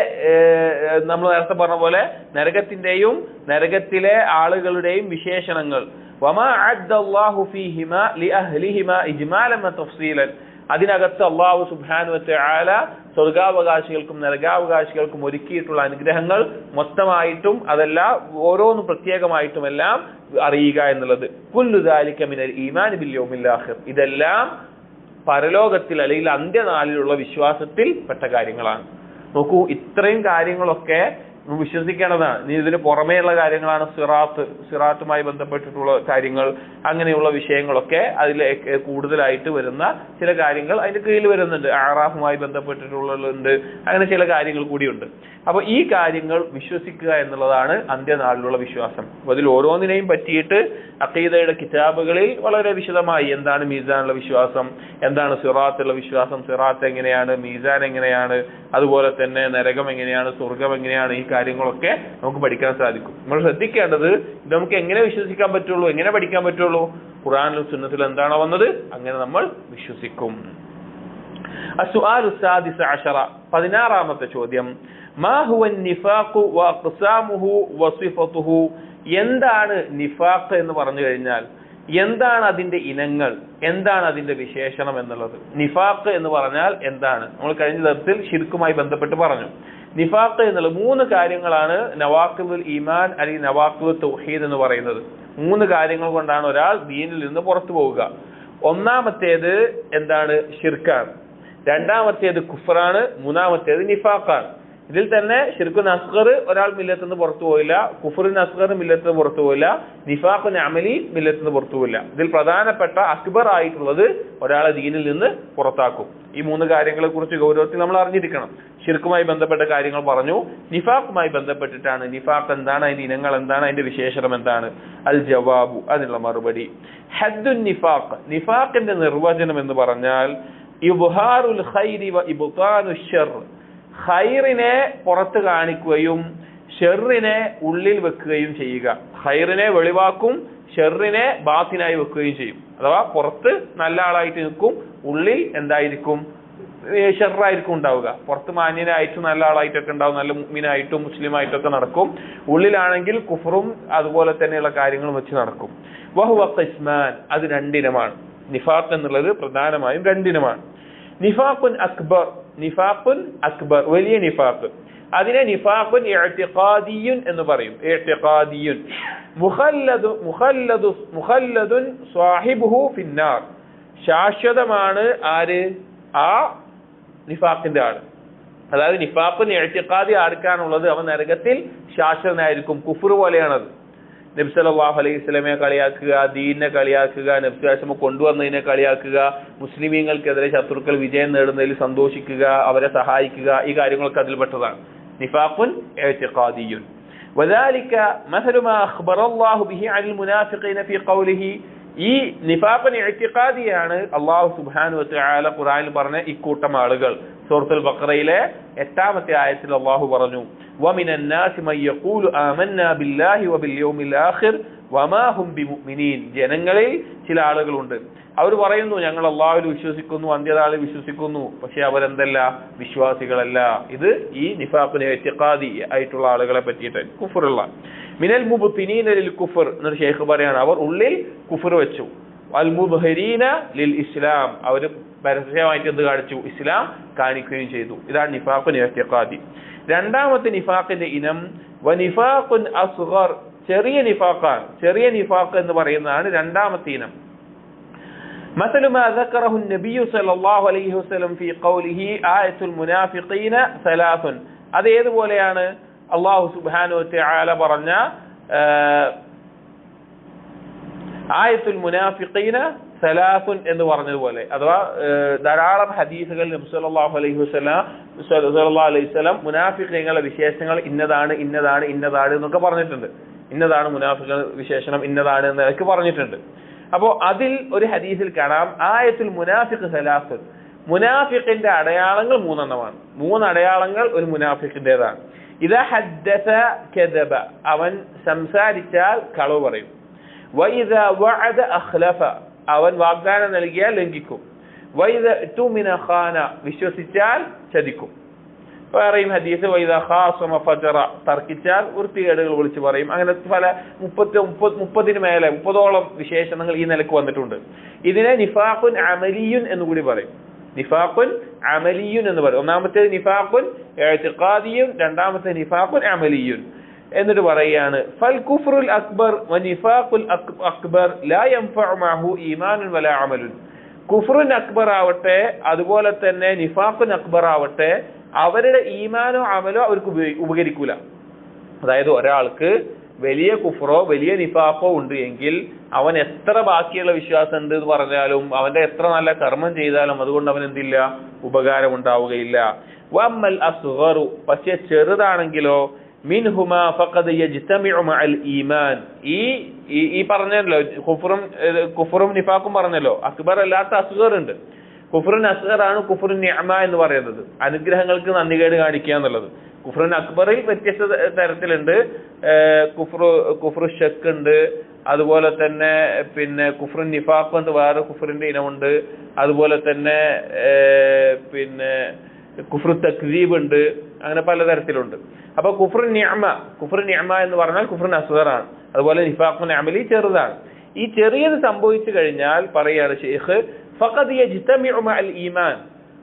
നമ്മൾ നേരത്തെ പറഞ്ഞ പോലെ നരകത്തിന്റെയും നരകത്തിലെ ആളുകളുടെയും വിശേഷണങ്ങൾ. വമാ അദ്ദല്ലാഹു ഫീഹിമാ ലിഅഹ്ലിഹിമാ ഇജ്മാലൻ വതഫ്സീലൻ, അതിനകത്ത് അല്ലാഹു സുബ്ഹാനഹു വ തആല സ്വർഗാവകാശികൾക്കും നരകാവകാശികൾക്കും ഒരുക്കിയിട്ടുള്ള അനുഗ്രഹങ്ങൾ മൊത്തമായിട്ടും അതല്ല ഓരോന്നും പ്രത്യേകമായിട്ടുമെല്ലാം അറിയുക എന്നുള്ളത്. കുല്ലു ദാലിക മിനൽ ഈമാൻ ബിൽ യൗമിൽ ആഖിർ, ഇതെല്ലാം പരലോകത്തിൽ അല്ലെങ്കിൽ അന്ത്യനാളിലുള്ള വിശ്വാസത്തിൽ പെട്ട കാര്യങ്ങളാണ്. നോക്കൂ, ഇത്രയും കാര്യങ്ങളൊക്കെ വിശ്വസിക്കേണ്ടതാണ്. നീ ഇതിന് പുറമേയുള്ള കാര്യങ്ങളാണ് സിറാത്തുമായി ബന്ധപ്പെട്ടിട്ടുള്ള കാര്യങ്ങൾ, അങ്ങനെയുള്ള വിഷയങ്ങളൊക്കെ അതിൽ കൂടുതലായിട്ട് വരുന്ന ചില കാര്യങ്ങൾ അതിന്റെ കീഴിൽ വരുന്നുണ്ട്. ആറാഫുമായി ബന്ധപ്പെട്ടിട്ടുള്ളുണ്ട്, അങ്ങനെ ചില കാര്യങ്ങൾ കൂടിയുണ്ട്. അപ്പൊ ഈ കാര്യങ്ങൾ വിശ്വസിക്കുക എന്നുള്ളതാണ് അന്ത്യനാളിലുള്ള വിശ്വാസം. അപ്പൊ അതിൽ ഓരോന്നിനെയും പറ്റിയിട്ട് അഖീദയുടെ കിതാബുകളിൽ വളരെ വിശദമായി എന്താണ് മീസാനുള്ള വിശ്വാസം, എന്താണ് സിറാത്തുള്ള വിശ്വാസം, സിറാത്ത് എങ്ങനെയാണ്, മീസാൻ എങ്ങനെയാണ്, അതുപോലെ തന്നെ നരകം എങ്ങനെയാണ്, സ്വർഗം എങ്ങനെയാണ്, ഈ കാര്യങ്ങളൊക്കെ നമുക്ക് പഠിക്കാൻ സാധിക്കും. നമ്മൾ ശ്രദ്ധിക്കേണ്ടത് ഇത് നമുക്ക് എങ്ങനെ വിശ്വസിക്കാൻ പറ്റുള്ളൂ, എങ്ങനെ പഠിക്കാൻ പറ്റുള്ളൂ? ഖുർആനിലും സുന്നത്തിലും എന്താണോ വന്നത് അങ്ങനെ നമ്മൾ വിശ്വസിക്കും. അസ്സുആലു സാദിസ അശറ, 16ാമത്തെ ചോദ്യം. മാ ഹുവ നിഫാഖു വ അഖ്സാമുഹു വ സിഫതുഹു, എന്താണ് നിഫാഖ് എന്ന് പറഞ്ഞു കഴിഞ്ഞാൽ എന്താണ് അതിന്റെ ഇനങ്ങൾ, എന്താണ് അതിന്റെ വിശേഷണം എന്നുള്ളത്. നിഫാഖ് എന്ന് പറഞ്ഞാൽ എന്താണ്? നമ്മൾ കഴിഞ്ഞ ദിവസത്തിൽ ശിർക്കുമായി ബന്ധപ്പെട്ട് പറഞ്ഞു. നിഫാഖ് എന്നുള്ള 3 കാര്യങ്ങളാണ് നവാഖിദുൽ ഈമാൻ അല്ലെങ്കിൽ നവാഖിദുൽ തൗഹീദ് എന്ന് പറയുന്നത്. 3 കാര്യങ്ങൾ കൊണ്ടാണ് ഒരാൾ ദീനിൽ നിന്ന് പുറത്തു പോവുക. ഒന്നാമത്തേത് എന്താണ്? ശിർക്കാണ്. രണ്ടാമത്തേത് കുഫ്റാണ്. മൂന്നാമത്തേത് നിഫാഖാണ്. ഇതിൽ തന്നെ ശിർക്കുൻ അസ്ഗർ ഒരാൾ മില്ലത്തിൽ നിന്ന് പുറത്തു പോയില്ല, കുഫറുൻ അസ്ഗർ മില്ലത്തിൽ നിന്ന് പുറത്തു പോയില്ല, നിഫാഖുൻ അമലി മില്ലത്തിൽ നിന്ന് പുറത്തു പോയില്ല. ഇതിൽ പ്രധാനപ്പെട്ട അക്ബർ ആയിട്ടുള്ളത് ഒരാളെ ദീനിൽ നിന്ന് പുറത്താക്കും. ഈ 3 കാര്യങ്ങളെ കുറിച്ച് ഗൗരവത്തിൽ നമ്മൾ അറിഞ്ഞിരിക്കണം. ശിർക്കുമായി ബന്ധപ്പെട്ട കാര്യങ്ങൾ പറഞ്ഞു. നിഫാഖുമായി ബന്ധപ്പെട്ടിട്ടാണ് നിഫാഖ് എന്താണ്, അതിന്റെ ഇനങ്ങൾ എന്താണ്, അതിന്റെ വിശേഷണം എന്താണ്? അൽ ജവാബു, അതിനുള്ള മറുപടി. ഹദ്ദുൻ നിഫാഖ്, നിഫാഖിന്റെ നിർവചനം എന്ന് പറഞ്ഞാൽ ഇബ്ഹാറുൽ ഖൈരി വ ഇബ്താനു ശർ, ഖൈറിനെ പുറത്ത് കാണിക്കുകയും ഷെറിനെ ഉള്ളിൽ വെക്കുകയും ചെയ്യുക. ഖൈറിനെ വെളിവാക്കും, ഷെറിനെ ബാത്തിനായി വെക്കുകയും ചെയ്യും. അഥവാ പുറത്ത് നല്ല ആളായിട്ട് നിൽക്കും, ഉള്ളിൽ എന്തായിരിക്കും? ഷെറായിരിക്കും ഉണ്ടാവുക. പുറത്ത് മാന്യനായിട്ടും നല്ല ആളായിട്ടൊക്കെ ഉണ്ടാവും, നല്ല മുഅ്മിനായിട്ടും മുസ്ലിമായിട്ടൊക്കെ നടക്കും. ഉള്ളിലാണെങ്കിൽ കുഫറും അതുപോലെ തന്നെയുള്ള കാര്യങ്ങളും വെച്ച് നടക്കും. വഹുവ ഖിസ്മാൻ, അത് 2 ഇനമാണ്. നിഫാഖ് എന്നുള്ളത് പ്രധാനമായും 2 ഇനമാണ്. നിഫാഖുൻ അക്ബർ, നിഫാഖുൻ അക്ബർ, വലിയ നിഫാഖ്. അതിനെ നിഫാഖുൻ ഇഅ്തിഖാദിയുൻ എന്ന് പറയും. ഇഅ്തിഖാദിയുൻ മുഖല്ലദുൻ സാഹിബുഹു ഫിന്നാർ, ശാശ്വതമാണ് ആര്? ആ നിഫാഖിന്റെ ആള്. അതായത് നിഫാഖുൻ ഇഅ്തിഖാദി ആർക്കാണുള്ളത്? അവൻ നരകത്തിൽ ശാശ്വതനായിരിക്കും. കുഫർ പോലെയാണത്. നബി സല്ലല്ലാഹു അലൈഹി വസല്ലമയെ കളിയാക്കുക, ദീനിനെ കളിയാക്കുക, നബി സല്ലല്ലാഹു കൊണ്ടുവന്നതിനെ കളിയാക്കുക, മുസ്ലിമീങ്ങൾക്കെതിരെ ശത്രുക്കൾ വിജയം നേടുന്നതിൽ സന്തോഷിക്കുക, അവരെ സഹായിക്കുക, ഈ കാര്യങ്ങളൊക്കെ അതിൽപ്പെട്ടതാണ്. നിഫാഖുൻ ഇഅ്തിഖാദിയുൻ. വദാലിക മസലു മാ അഖ്ബറല്ലാഹു ബിഹി അനിൽ മുനാഫിഖീന ഫീ ഖൗലിഹി, ഈ നിഫാഖുൻ ഇഅ്തിഖാദിയാണ് അല്ലാഹു സുബ്ഹാനഹു വ തആല ഖുർആനിൽ പറഞ്ഞ ഇക്കൂട്ടം ആളുകൾ. സൂറത്തുൽ ബഖറയിലെ 8ാമത്തെ ആയത്തിൽ അല്ലാഹു പറഞ്ഞു, വമിനൻ നാസി മൻ യഖൂലു ആമന്നാ ബില്ലാഹി വബിൽ യൗമിൽ ആഖിർ വമാ ഹും ബിമുഅ്മിനീൻ, ജനങ്ങളിൽ ചില ആളുകളുണ്ട്, അവർ പറയുന്നു ഞങ്ങൾ അല്ലാഹുവിൽ വിശ്വസിക്കുന്നു, അന്ത്യനാളിൽ വിശ്വസിക്കുന്നു, പക്ഷെ അവരെന്തല്ല? വിശ്വാസികളല്ല. ഇത് ഈ നിഫാഖുൻ ഇഅ്തിഖാദി ആയിട്ടുള്ള ആളുകളെ പറ്റിയിട്ട് കുഫറുള്ള. മിനൽ മുബ്തിനീന ലിൽ കുഫർ എന്ന് ഷെയ്ഖ് പറയാണ്, അവർ ഉള്ളിൽ കുഫർ വെച്ചു. അൽ മുദ്ഹിരീന ലിൽ ഇസ്ലാം, അവർ പരസ്യമായിട്ട് എന്ത് കാണിച്ചു? ഇസ്ലാം കാണിക്കുകയും ചെയ്തു. ഇതാണ് നിഫാഖുൻ ഇഅ്തിഖാദി. 2ാമത്തെ നിഫാഖിന്റെ ഇനം വനിഫാഖുൻ അസ്ഗർ, ചെറിയ നിഫാഖാണ്. ചെറിയ നിഫാഖ് എന്ന് പറയുന്നതാണ് 2ാമത്തെ ഇനം. مثل ما ذكره النبي صلى الله عليه وسلم في قوله آية المنافقين 3, അത് ഏതുപോലെയാണ്? അല്ലാഹു സുബ്ഹാനഹു വ തആല പറഞ്ഞ ആയത്തുൽ മുനാഫിഖീന 3 എന്ന് പറഞ്ഞതുപോലെ, അഥവാ ധാരാളം ഹദീസുകൾ നബി സല്ലല്ലാഹു അലൈഹി വസല്ലം മുനാഫിഖീങ്ങളുടെ വിശേഷണങ്ങൾ ഇന്നതാണ് ഇന്നതാണ് ഇന്നതാണ് എന്നൊക്കെ പറഞ്ഞിട്ടുണ്ട്. ഇന്നതാണ് മുനാഫിഖുകളുടെ വിശേഷണം, ഇന്നതാണ് എന്നൊക്കെ പറഞ്ഞിട്ടുണ്ട്. അപ്പോൾ അതിൽ ഒരു ഹദീസിൽ കാണാം ആയത്തുൽ മുനാഫിഖ് 3, മുനാഫിഖിന്റെ അടയാളങ്ങൾ 3 എണ്ണമാണ്. 3 അടയാളങ്ങൾ ഒരു മുനാഫിഖിന്റേതാണ്. ഇദാ ഹദ്ദസ കദബ, അവൻ സംസാരിച്ചാൽ കളവ് പറയും. വഇദാ വഅദ അഖ്ലഫ, അവൻ വാഗ്ദാനം നൽകിയാൽ ലംഘിക്കും. വഇദാ തുമിന ഖാന, വിശ്വസിച്ചാൽ ചതിക്കും. പറയും ഹദീസ് വഇദാ ഖാസമ ഫജറ, തർക്കിച്ചാൽ വൃത്തികേടുകൾ വിളിച്ചു പറയും. അങ്ങനെ പല 30 മേലെ 30ഓളം വിശേഷണങ്ങൾ ഈ നിലക്ക് വന്നിട്ടുണ്ട്. ഇതിനെ നിഫാഖുൻ അമലിയുൻ എന്ന് കൂടി പറയും. നിഫാഖുൻ അമലിയുൻ എന്ന് പറയും. ഒന്നാമത്തെ നിഫാഖുൻ ഇഅ്തിഖാദിയുൻ, 2ാമത്തെ നിഫാഖുൻ അമലിയുൻ. എന്നിട്ട് പറയാണ് ഫൽ കുഫ്റുൽ അക്ബർ വ നിഫാഖുൽ അക്ബർ ലാ യൻഫഉ മഅഹു ഈമാനുൻ വലാ അമലുൻ. കുഫ്റുൻ അക്ബർ ആവട്ടെ അതുപോലെ തന്നെ നിഫാഖുൻ അക്ബർ ആവട്ടെ അവരുടെ ഈമാനോ അമലോ അവർക്ക് ഉപകരിക്കൂല. അതായത് ഒരാൾക്ക് വലിയ കുഫ്റോ വലിയ നിഫാഖോ ഉണ്ട് എങ്കിൽ അവൻ എത്ര ബാക്കിയുള്ള വിശ്വാസം ഉണ്ട് എന്ന് പറഞ്ഞാലും അവന്റെ എത്ര നല്ല കർമ്മം ചെയ്താലും അതുകൊണ്ട് അവൻ എന്തില്ല? ഉപകാരം ഉണ്ടാവുകയില്ല. വമ്മൽ അസ്ഗറു, പക്ഷെ ചെറുതാണെങ്കിലോ മിൻഹുമാ ഫഖദ് യജ്തമിഉ മഅൽ ഈമാൻ, ഈ പറഞ്ഞല്ലോ കുഫറും നിഫാഖും പറഞ്ഞല്ലോ. അക്ബർ അല്ലാത്ത അസ്ഗർ ഉണ്ട്. കുഫ്റുൻ അസ്ഗർ ആണ് കുഫ്റുൻ നിഅമ എന്ന് പറയുന്നത്, അനുഗ്രഹങ്ങൾക്ക് നന്ദികേട് കാണിക്കുക എന്നുള്ളത്. കുഫ്റുൻ അക്ബറിൽ വ്യത്യസ്ത തരത്തിലുണ്ട്. കുഫ്റു ഷക്ക് ഉണ്ട്, അതുപോലെ തന്നെ പിന്നെ കുഫ്റുൻ നിഫാഖ് എന്ന് വേറെ കുഫ്റിന്റെ ഇനമുണ്ട്, അതുപോലെ തന്നെ പിന്നെ കുഫ്റു തക്സീബ് ഉണ്ട്, അങ്ങനെ പലതരത്തിലുണ്ട്. അപ്പൊ കുഫ്റുൻ നിഅമ എന്ന് പറഞ്ഞാൽ കുഫ്റുൻ അസ്ഗർ ആണ്. അതുപോലെ നിഫാഖുൻ അമലി ചെറുതാണ്. ഈ ചെറിയത് സംഭവിച്ചു കഴിഞ്ഞാൽ പറയാണ് ഷെയ്ഖ് ഫഖദ് യജ്തമിഉ മഅൽ ഈമാൻ,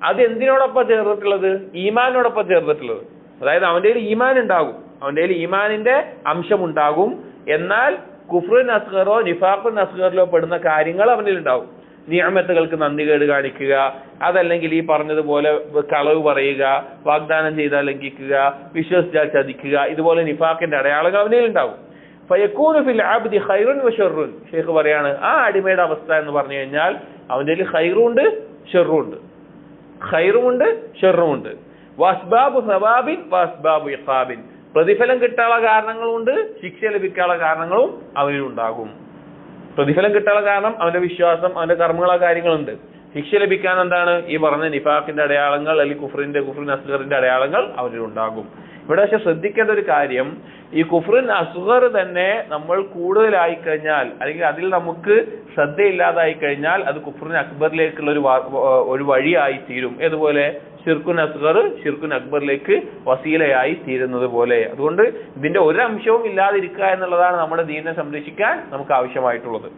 അത് എന്തിനോടൊപ്പം ചേർന്നിട്ടുള്ളത്? ഈമാനോടൊപ്പം ചേർന്നിട്ടുള്ളത്. അതായത് അവന്റെ കയ്യിൽ ഈമാൻ ഉണ്ടാകും, അവന്റെ കയ്യിൽ ഈമാനിന്റെ അംശം ഉണ്ടാകും. എന്നാൽ കുഫ്റുൻ അസ്ഗറോ നിഫാഖുൻ അസ്ഗറിലോ പെടുന്ന കാര്യങ്ങൾ അവനിൽ ഉണ്ടാവും. നിഅമത്തുകൾക്ക് നന്ദികേട് കാണിക്കുക, അതല്ലെങ്കിൽ ഈ പറഞ്ഞതുപോലെ കളവ് പറയുക, വാഗ്ദാനം ചെയ്താൽ ലംഘിക്കുക, വിശ്വസിച്ചാൽ ചതിക്കുക, ഇതുപോലെ നിഫാഖിന്റെ അടയാളങ്ങൾ അവനിൽ ഉണ്ടാവും. ഫയകൂനു ഫിൽ അബ്ദി ഖൈറുൻ വശർറുൻ. ഷെയ്ഖ് പറയാണ് ആ അടിമയുടെ അവസ്ഥ എന്ന് പറഞ്ഞു കഴിഞ്ഞാൽ അവന്റെ ഖൈറുണ്ട് ഷർറുണ്ട്, ഖൈറുമുണ്ട് ഷർറുമുണ്ട്. വസ്ബാബു സവാബിൻ വസ്ബാബു ഇഖാബിൻ. പ്രതിഫലം കിട്ടാനുള്ള കാരണങ്ങളുണ്ട്, ശിക്ഷ ലഭിക്കാനുള്ള കാരണങ്ങളും അവനിലുണ്ടാകും. പ്രതിഫലം കിട്ടാനുള്ള കാരണം അവന്റെ വിശ്വാസം, അവന്റെ കർമ്മങ്ങളോ കാര്യങ്ങളുണ്ട്. ശിക്ഷ ലഭിക്കാൻ എന്താണ് ഈ പറഞ്ഞ നിഫാഖിന്റെ അടയാളങ്ങൾ അല്ലെങ്കിൽ കുഫ്റിൻ അസ്ഗറിന്റെ അടയാളങ്ങൾ അവനിലുണ്ടാകും. ഇവിടെ പക്ഷെ ശ്രദ്ധിക്കേണ്ട ഒരു കാര്യം, ഈ കുഫ്റിൻ അസ്ഗർ തന്നെ നമ്മൾ കൂടുതലായി കഴിഞ്ഞാൽ അല്ലെങ്കിൽ അതിൽ നമുക്ക് ശ്രദ്ധയില്ലാതായി കഴിഞ്ഞാൽ അത് കുഫ്റിൻ അക്ബറിലേക്കുള്ള ഒരു വഴിയായി തീരും. ഏതുപോലെ ഷിർക്കുൻ അസ്ഗർ ഷിർക്കുൻ അക്ബറിലേക്ക് വസീലയായി തീരുന്നത് പോലെ. അതുകൊണ്ട് ഇതിന്റെ ഒരു അംശവും ഇല്ലാതിരിക്കുക എന്നുള്ളതാണ് നമ്മുടെ ദീനിനെ സംരക്ഷിക്കാൻ നമുക്ക് ആവശ്യമായിട്ടുള്ളത്.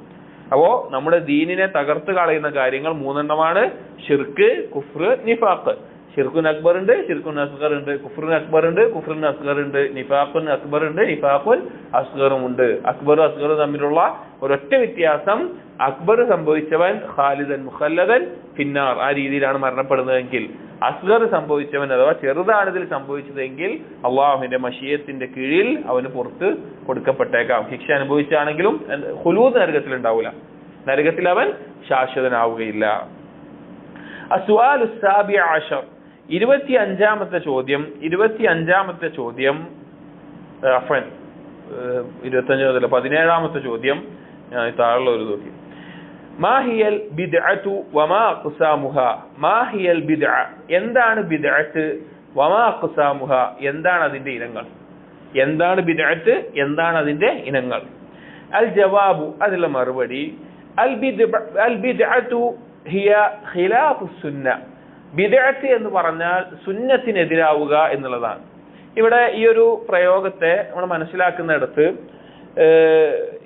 അപ്പോ നമ്മുടെ ദീനിനെ തകർത്ത് കളയുന്ന കാര്യങ്ങൾ 3 എണ്ണമാണ്: ഷിർക്ക്, കുഫ്ർ, നിഫാഖ്. ഷിർക്കുൻ അക്ബർ ഉണ്ട്, ഷിർക്കുൻ അസ്ഗർ ഉണ്ട്, കുഫ്റുൻ അക്ബർ ഉണ്ട്, കുഫ്റുൻ അസ്ഗർ ഉണ്ട്, നിഫാഖുൻ അക്ബർ ഉണ്ട്, നിഫാഖുൻ അസ്ഗറും ഉണ്ട്. അക്ബറും അസ്ഗറും തമ്മിലുള്ള ഒരൊറ്റ വ്യത്യാസം, അക്ബർ സംഭവിച്ചവൻ ഖാലിദൻ മുഖല്ലദൻ ഫിന്നാർ, ആ രീതിയിലാണ് മരണപ്പെടുന്നതെങ്കിൽ അസ്ഗർ സംഭവിച്ചവൻ അഥവാ ചെറുതാണ് ഇതിൽ സംഭവിച്ചതെങ്കിൽ അള്ളാഹുവിന്റെ മശിയത്തിന്റെ കീഴിൽ അവന് പുറത്ത് കൊടുക്കപ്പെട്ടേക്കാം. ശിക്ഷ അനുഭവിച്ചാണെങ്കിലും ഖുലൂദ് നരകത്തിൽ ഉണ്ടാവില്ല, നരകത്തിൽ അവൻ ശാശ്വതനാവുകയില്ല. അസ്വാലു സാബിഅ അശർ, 25ാമത്തെ ചോദ്യം. 25ാമത്തെ ചോദ്യം 17ാമത്തെ ചോദ്യം താഴെയുള്ള ഒരു ചോദ്യം. മാഹിയൽ ബിദ്അതു വമാ അഖ്സാമുഹ. മാഹിയൽ ബിദ്അ, എന്താണ് ബിദ്അത്ത്? വമാ അഖ്സാമുഹ, എന്താണ് അതിന്റെ ഇനങ്ങൾ? എന്താണ് ബിദ്അത്ത്, എന്താണ് അതിന്റെ ഇനങ്ങൾ? അൽ ജവാബു, അതിലുള്ള മറുപടി, അൽ ബിദ്അതു ഹിയ ഖിലാഫു സുന്ന. ബിദ്അത്ത് എന്ന് പറഞ്ഞാൽ സുന്നത്തിനെതിരാവുക എന്നുള്ളതാണ്. ഇവിടെ ഈ ഒരു പ്രയോഗത്തെ നമ്മൾ മനസ്സിലാക്കുന്നിടത്ത്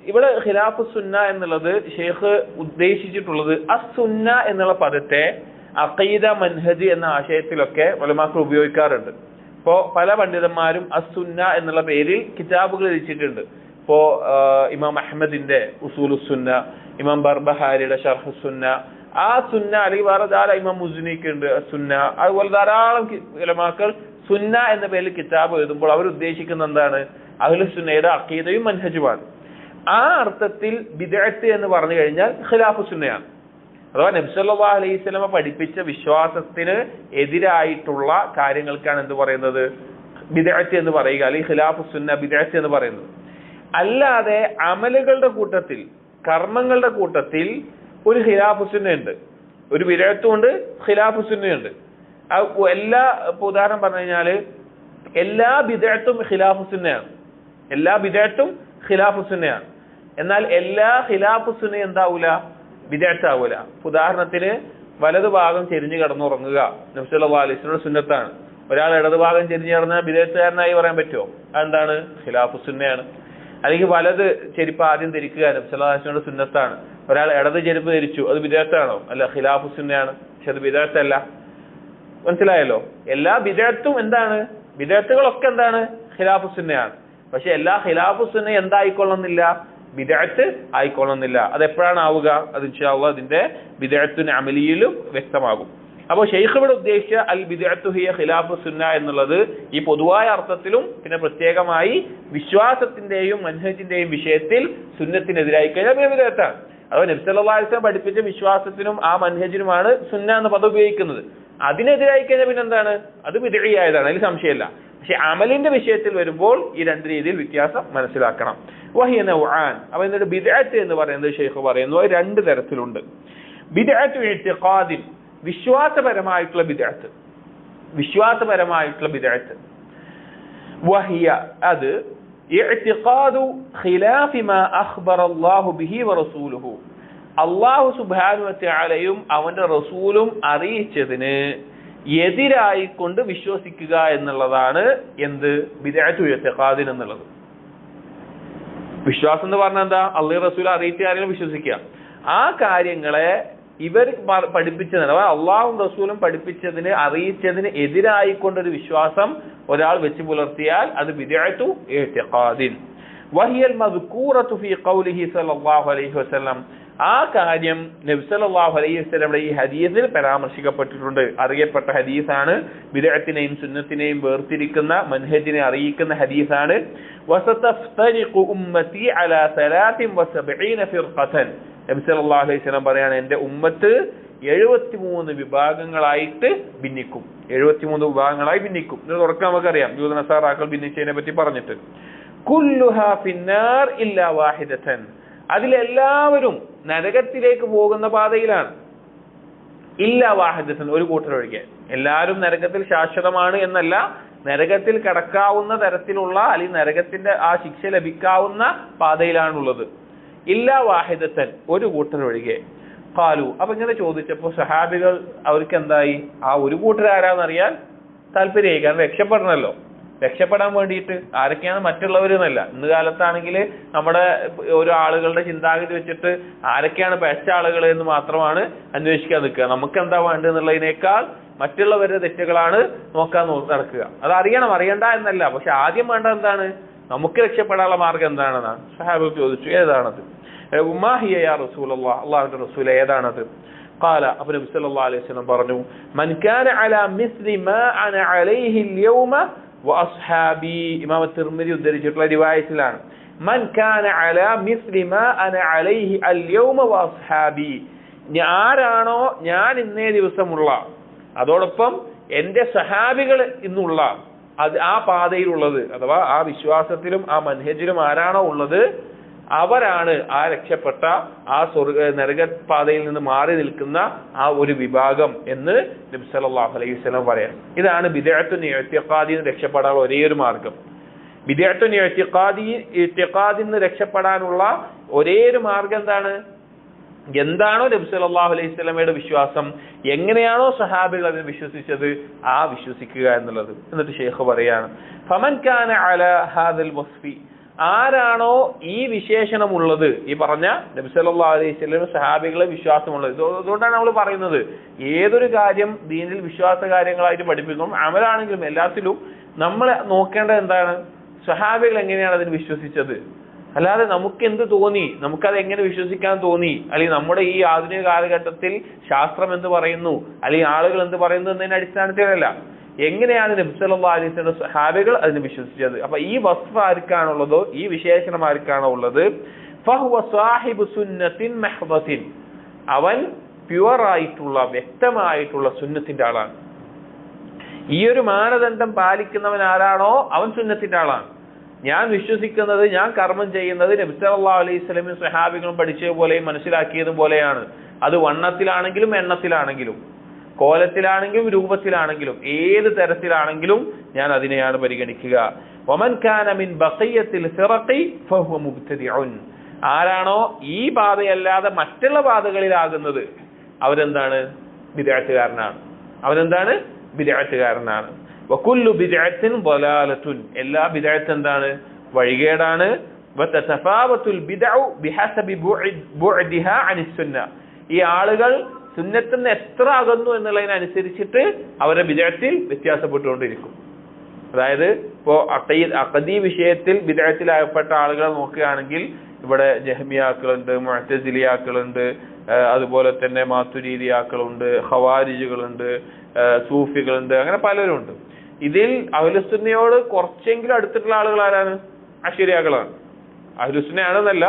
ഇവിടെ ഖിലാഫു സുന്ന എന്നുള്ളത് ഷെയ്ഖ് ഉദ്ദേശിച്ചിട്ടുള്ളത് അസുന്ന എന്നുള്ള പദത്തെ അഖീദ മൻഹജ് എന്ന ആശയത്തിലൊക്കെ ഉലമാക്കൾ ഉപയോഗിക്കാറുണ്ട്. ഇപ്പോ പല പണ്ഡിതന്മാരും അസുന്ന എന്നുള്ള പേരിൽ കിതാബുകൾ രചിച്ചിട്ടുണ്ട്. ഇപ്പോ ഇമാം അഹ്മദിന്റെ ഉസൂലുസുന്ന, ഇമാം ബർബഹാരിയുടെ ഷർഹുസുന്ന, ആ സുന്ന, അല്ലെങ്കിൽ വേറെ ധാരാളം ഇമാം മുസ്നിക്ക് ഉണ്ട് സുന്ന, അതുപോലെ ധാരാളം ഉലമാക്കൾ സുന്ന എന്ന പേരിൽ കിതാബ് എഴുതുമ്പോൾ അവർ ഉദ്ദേശിക്കുന്നത് എന്താണ്? അഹ്ലുസുന്നയുടെ അഖീദയും മൻഹജുമാണ്. ആ അർത്ഥത്തിൽ ബിദ്അത്ത് എന്ന് പറഞ്ഞു കഴിഞ്ഞാൽ ഖിലാഫു സുന്നയാണ്. അഥവാ നബി സല്ലല്ലാഹു അലൈഹി വസല്ലം പഠിപ്പിച്ച വിശ്വാസത്തിന് എതിരായിട്ടുള്ള കാര്യങ്ങൾക്കാണ് എന്ത് പറയുന്നത്? ബിദ്അത്ത് എന്ന് പറയുക, അല്ലെങ്കിൽ ഖിലാഫു സുന്ന, ബിദ്അത്ത് എന്ന് പറയുന്നത്. അല്ലാതെ അമലുകളുടെ കൂട്ടത്തിൽ, കർമ്മങ്ങളുടെ കൂട്ടത്തിൽ ഒരു ഖിലാഫു സുന്നയുണ്ട്, ഒരു ബിദ്അത്തും ഉണ്ട്, ഖിലാഫു സുന്നയുണ്ട്. എല്ലാ ഉദാഹരണം പറഞ്ഞു കഴിഞ്ഞാല് എല്ലാ ബിദ്അത്തും ഖിലാഫു സുന്നയാണ്, എല്ലാ ബിദ്അത്തും ഖിലാഫു സുന്നയാണ്. എന്നാൽ എല്ലാ ഖിലാഫു സുന്ന എന്താവൂല? ബിദ്അത്ത് ആവൂല. ഉദാഹരണത്തിന് വലതു ഭാഗം ചെരിഞ്ഞു കിടന്നുറങ്ങുക നബി സല്ലല്ലാഹു അലൈഹി വസല്ലം സുന്നത്താണ്. ഒരാൾ ഇടതു ഭാഗം ചെരിഞ്ഞു കിടന്നാൽ ബിദ്അത്തുകാരനായി പറയാൻ പറ്റുമോ? അതെന്താണ്? ഖിലാഫു സുന്നയാണ്. അല്ലെങ്കിൽ വലത് ചെരുപ്പ് ആദ്യം ധരിക്കുക നബി സല്ലല്ലാഹു അലൈഹി വസല്ലം സുന്നത്താണ്. ഒരാൾ ഇടത് ചെരുപ്പ് ധരിച്ചു, അത് ബിദ്അത്താണോ? അല്ല, ഖിലാഫു സുന്നയാണ്. പക്ഷെ അത് ബിദ്അത്തല്ല. മനസ്സിലായല്ലോ? എല്ലാ ബിദ്അത്തും എന്താണ്? ബിദ്അത്തുകളൊക്കെ എന്താണ്? ഖിലാഫു സുന്നയാണ്. പക്ഷെ എല്ലാ ഖിലാഫു സുന്ന എന്തായിക്കൊള്ളുന്നില്ല? ബിദ്അത്ത് ആയിക്കൊള്ളുന്നില്ല. അതെപ്പോഴാണ് ആവുക? അത് ഇൻഷാ അല്ലാഹ് അതിന്റെ ബിദ്അത്തുൻ അമലിയിലും വ്യക്തമാകും. അപ്പോൾ ഷെയ്ഖ് ഇവിടെ ഉദ്ദേശിച്ച അൽ ബിദ്അത്തു ഹിയ ഖിലാഫു സുന്ന എന്നുള്ളത് ഈ പൊതുവായ അർത്ഥത്തിലും പിന്നെ പ്രത്യേകമായി വിശ്വാസത്തിന്റെയും മൻഹജിന്റെയും വിഷയത്തിൽ സുന്നത്തിനെതിരായി കഴിഞ്ഞാൽ ബിദ്അത്താണ്. അഥവാ നബി സല്ലല്ലാഹു അലൈഹി വസല്ലം പഠിപ്പിച്ച വിശ്വാസത്തിനും ആ മൻഹജിനുമാണ് സുന്ന എന്ന പദം ഉപയോഗിക്കുന്നത്. അതിനെതിരായി കഴിഞ്ഞാൽ പിന്നെന്താണ്? അത് ബിദ്അയായതാണ്, അതിൽ സംശയമില്ല. പക്ഷെ അമലിന്റെ വിഷയത്തിൽ വരുമ്പോൾ ഈ രണ്ട് രീതിയിൽ വ്യത്യാസം മനസ്സിലാക്കണം. വഹിയ നൗആൻ. അപ്പോൾ എന്നിട്ട് ബിദ്അത്ത് എന്ന് പറയുന്നത് ഷെയ്ഖ് പറയുന്നു അത് രണ്ട് തരത്തിലുണ്ട്. ബിദ്അത്തു ഇഅ്തിഖാദിൻ, വിശ്വാസപരമായിട്ടുള്ള ബിദ്അത്ത്, വിശ്വാസപരമായിട്ടുള്ള ബിദ്അത്ത്. വഹിയ, അത് ഇഅ്തിഖാദു ഖിലാഫി മാ അഖ്ബറ അല്ലാഹു ബിഹി വറസൂലുഹു, അല്ലാഹു സുബ്ഹാനഹു വതആലയും അവന്റെ റസൂലും അറിയിച്ചതിന് എതിരായിക്കൊണ്ട് വിശ്വസിക്കുക എന്നുള്ളതാണ് എന്ത്? ബിദ്അത്തു ഇഅ്തിഖാദിൻ എന്നുള്ളത്. വിശ്വാസം എന്ന് പറഞ്ഞാൽ എന്താ? അല്ലാഹു റസൂൽ അറിയിച്ച കാര്യങ്ങൾ വിശ്വസിക്കുക. ആ കാര്യങ്ങളെ ഇവർ പഠിപ്പിച്ചതിന് അഥവാ അള്ളാഹും റസൂലും പഠിപ്പിച്ചതിന് അറിയിച്ചതിന് എതിരായിക്കൊണ്ടൊരു വിശ്വാസം ഒരാൾ വെച്ച് പുലർത്തിയാൽ അത് ബിദ്അത്തു ഇഅ്തിഖാദിൻ. വഹിയൽ മദ്കൂറത്തു ഫീ ഖൗലിഹി സല്ലല്ലാഹു അലൈഹി വസല്ലം, ആ കാര്യം നബി സല്ലല്ലാഹു അലൈഹി വസല്ലമയുടെ ഈ ഹദീസിൽ പരാമർശിക്കപ്പെട്ടിട്ടുണ്ട്. അറിയപ്പെട്ട ഹദീസാണ്. ബിദ്അത്തിനെയും സുന്നത്തിനെയും വേർതിരിക്കുന്ന മൻഹജിനെ അറിയിക്കുന്ന ഹദീസാണ്. വസതഫ്തരിഖു ഉമ്മത്തി അലാ 73 ഫിർഖതൻ. നബി സല്ലല്ലാഹു അലൈഹി വസല്ലം പറയാണ്, എന്റെ ഉമ്മത്ത് 73 വിഭാഗങ്ങളായിട്ട് ഭിന്നിക്കും. 73 വിഭാഗങ്ങളായി ഭിന്നിക്കും. ഇത് തുറക്കാൻ നമുക്കറിയാം, യൂദ നസാറാക്കൾ ഭിന്നിച്ചതിനെ പറ്റി പറഞ്ഞിട്ട്. കുല്ലുഹാ ഫിന്നാർ ഇല്ലാ വാഹിദതൻ. അതിലെല്ലാവരും നരകത്തിലേക്ക് പോകുന്ന പാതയിലാണ്. ഇല്ലാ വാഹിദതൻ, ഒരു കൂട്ടരൊഴികെ. എല്ലാവരും നരകത്തിൽ ശാശ്വതമാണ് എന്നല്ല, നരകത്തിൽ കടക്കാവുന്ന തരത്തിലുള്ള അല്ലെങ്കിൽ നരകത്തിന്റെ ആ ശിക്ഷ ലഭിക്കാവുന്ന പാതയിലാണുള്ളത്. ഇല്ലാ വാഹിദതൻ, ഒരു കൂട്ടരൊഴികെ. ഖാലു, അപ്പൊ ഇങ്ങനെ ചോദിച്ചപ്പോ സഹാബികൾ അവർക്ക് എന്തായി? ആ ഒരു കൂട്ടരാരാന്നറിയാൻ താല്പര്യമായി. കാരണം രക്ഷപ്പെടണമല്ലോ. രക്ഷപ്പെടാൻ വേണ്ടിയിട്ട് ആരൊക്കെയാണ് മറ്റുള്ളവരെന്നല്ല. ഇന്ന് കാലത്താണെങ്കിൽ നമ്മുടെ ഓരോ ആളുകളുടെ ചിന്താഗതി വെച്ചിട്ട് ആരൊക്കെയാണ് ബെസ്റ്റ് ആളുകൾ എന്ന് മാത്രമാണ് അന്വേഷിക്കാൻ നിൽക്കുക. നമുക്ക് എന്താ വേണ്ടതെന്നുള്ളതിനേക്കാൾ മറ്റുള്ളവരുടെ തെറ്റുകളാണ് നോക്കാൻ നടക്കുക. അത് അറിയണ്ട എന്നല്ല, പക്ഷെ ആദ്യം വേണ്ട എന്താണ്? നമുക്ക് രക്ഷപ്പെടാനുള്ള മാർഗം എന്താണെന്നാണ് സഹാബികൾ ചോദിച്ചു. ഏതാണത്? ഉമ്മാഹിയ യാ റസൂലല്ലാഹ്, അല്ലാഹുവിന്റെ റസൂൽ ഏതാണത്? ഖാല, അപ്പൊ നബി സല്ലല്ലാഹു അലൈഹി വസല്ലം പറഞ്ഞു, മൻ കാന അലാ മിസ്ലി മാ അന അലൈഹി അൽയൗമ വഅസ്ഹാബി. ഇമാം തിർമിദി ഉദ്ധരിച്ചിട്ടുള്ള റിവായത്തിലാണ്, മൻ കാന അലാ മിസ്ലി മാ അന അലൈഹി അൽയൗമ വഅസ്ഹാബി. ആരാണോ ഞാൻ ഇന്നേ ദിവസമുള്ള, അതോടൊപ്പം എന്റെ സഹാബികൾ ഇന്നുള്ള ആ പാതയിലുള്ളത്, അഥവാ ആ വിശ്വാസത്തിലും ആ മൻഹജിലും ആരാണോ ഉള്ളത്, അവരാണ് ആ രക്ഷപ്പെട്ട ആ നരകപാതയിൽ നിന്ന് മാറി നിൽക്കുന്ന ആ ഒരു വിഭാഗം എന്ന് നബി സല്ലല്ലാഹു അലൈഹി വസല്ലം പറയാം. ഇതാണ് ബിദ്അത്തുൻ ഇഅ്തിഖാദിൽ നിന്ന് രക്ഷപ്പെടാനുള്ള ഒരേ ഒരു മാർഗം. ബിദ്അത്തുൻ ഇഅ്തിഖാദിൽ നിന്ന് രക്ഷപ്പെടാനുള്ള ഒരേ ഒരു മാർഗം എന്താണ്? എന്താണോ നബി സല്ലല്ലാഹു അലൈഹി വസല്ലമയുടെ വിശ്വാസം, എങ്ങനെയാണോ സഹാബികൾ അതിനെ വിശ്വസിച്ചത്, ആ വിശ്വസിക്കുക എന്നുള്ളത്. എന്നിട്ട് ഷെയ്ഖ് പറയാണ്, ഫമൻ കാന അലാ ഹാദൽ വസ്ഫി. ആരാണോ ഈ വിശേഷണമുള്ളത്, ഈ പറഞ്ഞ നബി സല്ലല്ലാഹു അലൈഹി വസല്ലം സഹാബികളെ വിശ്വാസമുള്ളത്. അതുകൊണ്ടാണ് നമ്മൾ പറയുന്നത്, ഏതൊരു കാര്യം ദീനിൽ വിശ്വാസ കാര്യങ്ങളായിട്ട് പഠിപ്പിക്കും, അമലാണെങ്കിലും എല്ലാത്തിലും നമ്മൾ നോക്കേണ്ടത് എന്താണ്? സഹാബികൾ എങ്ങനെയാണ് അതിന് വിശ്വസിച്ചത്. അല്ലാതെ നമുക്ക് എന്ത് തോന്നി, നമുക്കത് എങ്ങനെ വിശ്വസിക്കാൻ തോന്നി, അല്ലെങ്കിൽ നമ്മുടെ ഈ ആധുനിക കാലഘട്ടത്തിൽ ശാസ്ത്രം എന്ത് പറയുന്നു, അല്ലെങ്കിൽ ആളുകൾ എന്ത് പറയുന്നു എന്നതിന്റെ അടിസ്ഥാനത്തിലല്ല. എങ്ങനെയാണ് നബി സല്ലല്ലാഹു അലൈഹി വസല്ലം സഹാബികൾ അതിനെ വിശ്വസിച്ചത്. അപ്പൊ ഈ വസ്ഫ് ആർക്കാണുള്ളതോ, ഈ വിശേഷണം ആർക്കാണോ ഉള്ളത്, ഫഹുവ സാഹിബു സുന്നത്തിൻ മഹ്ദത്തിൻ. അവൻ പ്യുവർ ആയിട്ടുള്ള, വ്യക്തമായിട്ടുള്ള സുന്നത്തിന്റെ ആളാണ്. ഈ ഒരു മാനദണ്ഡം പാലിക്കുന്നവൻ ആരാണോ അവൻ സുന്നത്തിന്റെ ആളാണ്. ഞാൻ വിശ്വസിക്കുന്നത്, ഞാൻ കർമ്മം ചെയ്യുന്നത് നബി സല്ലല്ലാഹു അലൈഹി വസല്ലം സഹാബികളും പഠിച്ചതുപോലെയും മനസ്സിലാക്കിയതുപോലെയാണ്. അത് വണ്ണത്തിലാണെങ്കിലും എണ്ണത്തിലാണെങ്കിലും കോലത്തിലാണെങ്കിലും രൂപത്തിലാണെങ്കിലും ഏത് തരത്തിലാണെങ്കിലും ഞാൻ അതിനെയാണ് പരിഗണിക്കുക. വമൻ കാന മിൻ ബഖിയത്തിൽ ഫിറഖി ഫഹുവ മുബ്തദിഉൻ. ആരാണോ ഈ പാതയല്ലാതെ മറ്റുള്ള പാതകളിലാകുന്നത്, അവരെന്താണ്? ബിദ്അത്തുകാരനാണ്. അവരെന്താണ്? ബിദ്അത്തുകാരനാണ്. വകുല്ലു ബിദ്അത്തിൻ ളലാലത്തുൻ. എല്ലാ ബിദ്അത്ത് എന്താണ്? വഴികേടാണ്. വതതഫാവത്തുൽ ബിദ്ഉ ബിഹസബി ബുഅദിഹാ അനിസ് സുന്ന. ഈ ആളുകൾ സുന്നത്തിൽ നിന്ന് എത്ര അകന്നു എന്നുള്ളതിനനുസരിച്ചിട്ട് അവരുടെ ബിദ്അത്തിൽ വ്യത്യാസപ്പെട്ടുകൊണ്ടിരിക്കും. അതായത് ഇപ്പോ അഖദി വിഷയത്തിൽ ബിദ്അത്തിലായപ്പെട്ട ആളുകളെ നോക്കുകയാണെങ്കിൽ ഇവിടെ ജഹ്മിയാക്കളുണ്ട്, മുഅ്തസിലിയാക്കളുണ്ട്, അതുപോലെ തന്നെ മാതുരീദിയാക്കളുണ്ട്, ഖവാരിജുകളുണ്ട്, സൂഫികളുണ്ട്, അങ്ങനെ പലരുണ്ട്. ഇതിൽ അഹ്ലുസുന്നയോട് കുറച്ചെങ്കിലും അടുത്തിട്ടുള്ള ആളുകൾ ആരാണ്? അശ്ശരിയാക്കളാണ്. അഹ്ലുസുന്നയാണെന്നല്ല,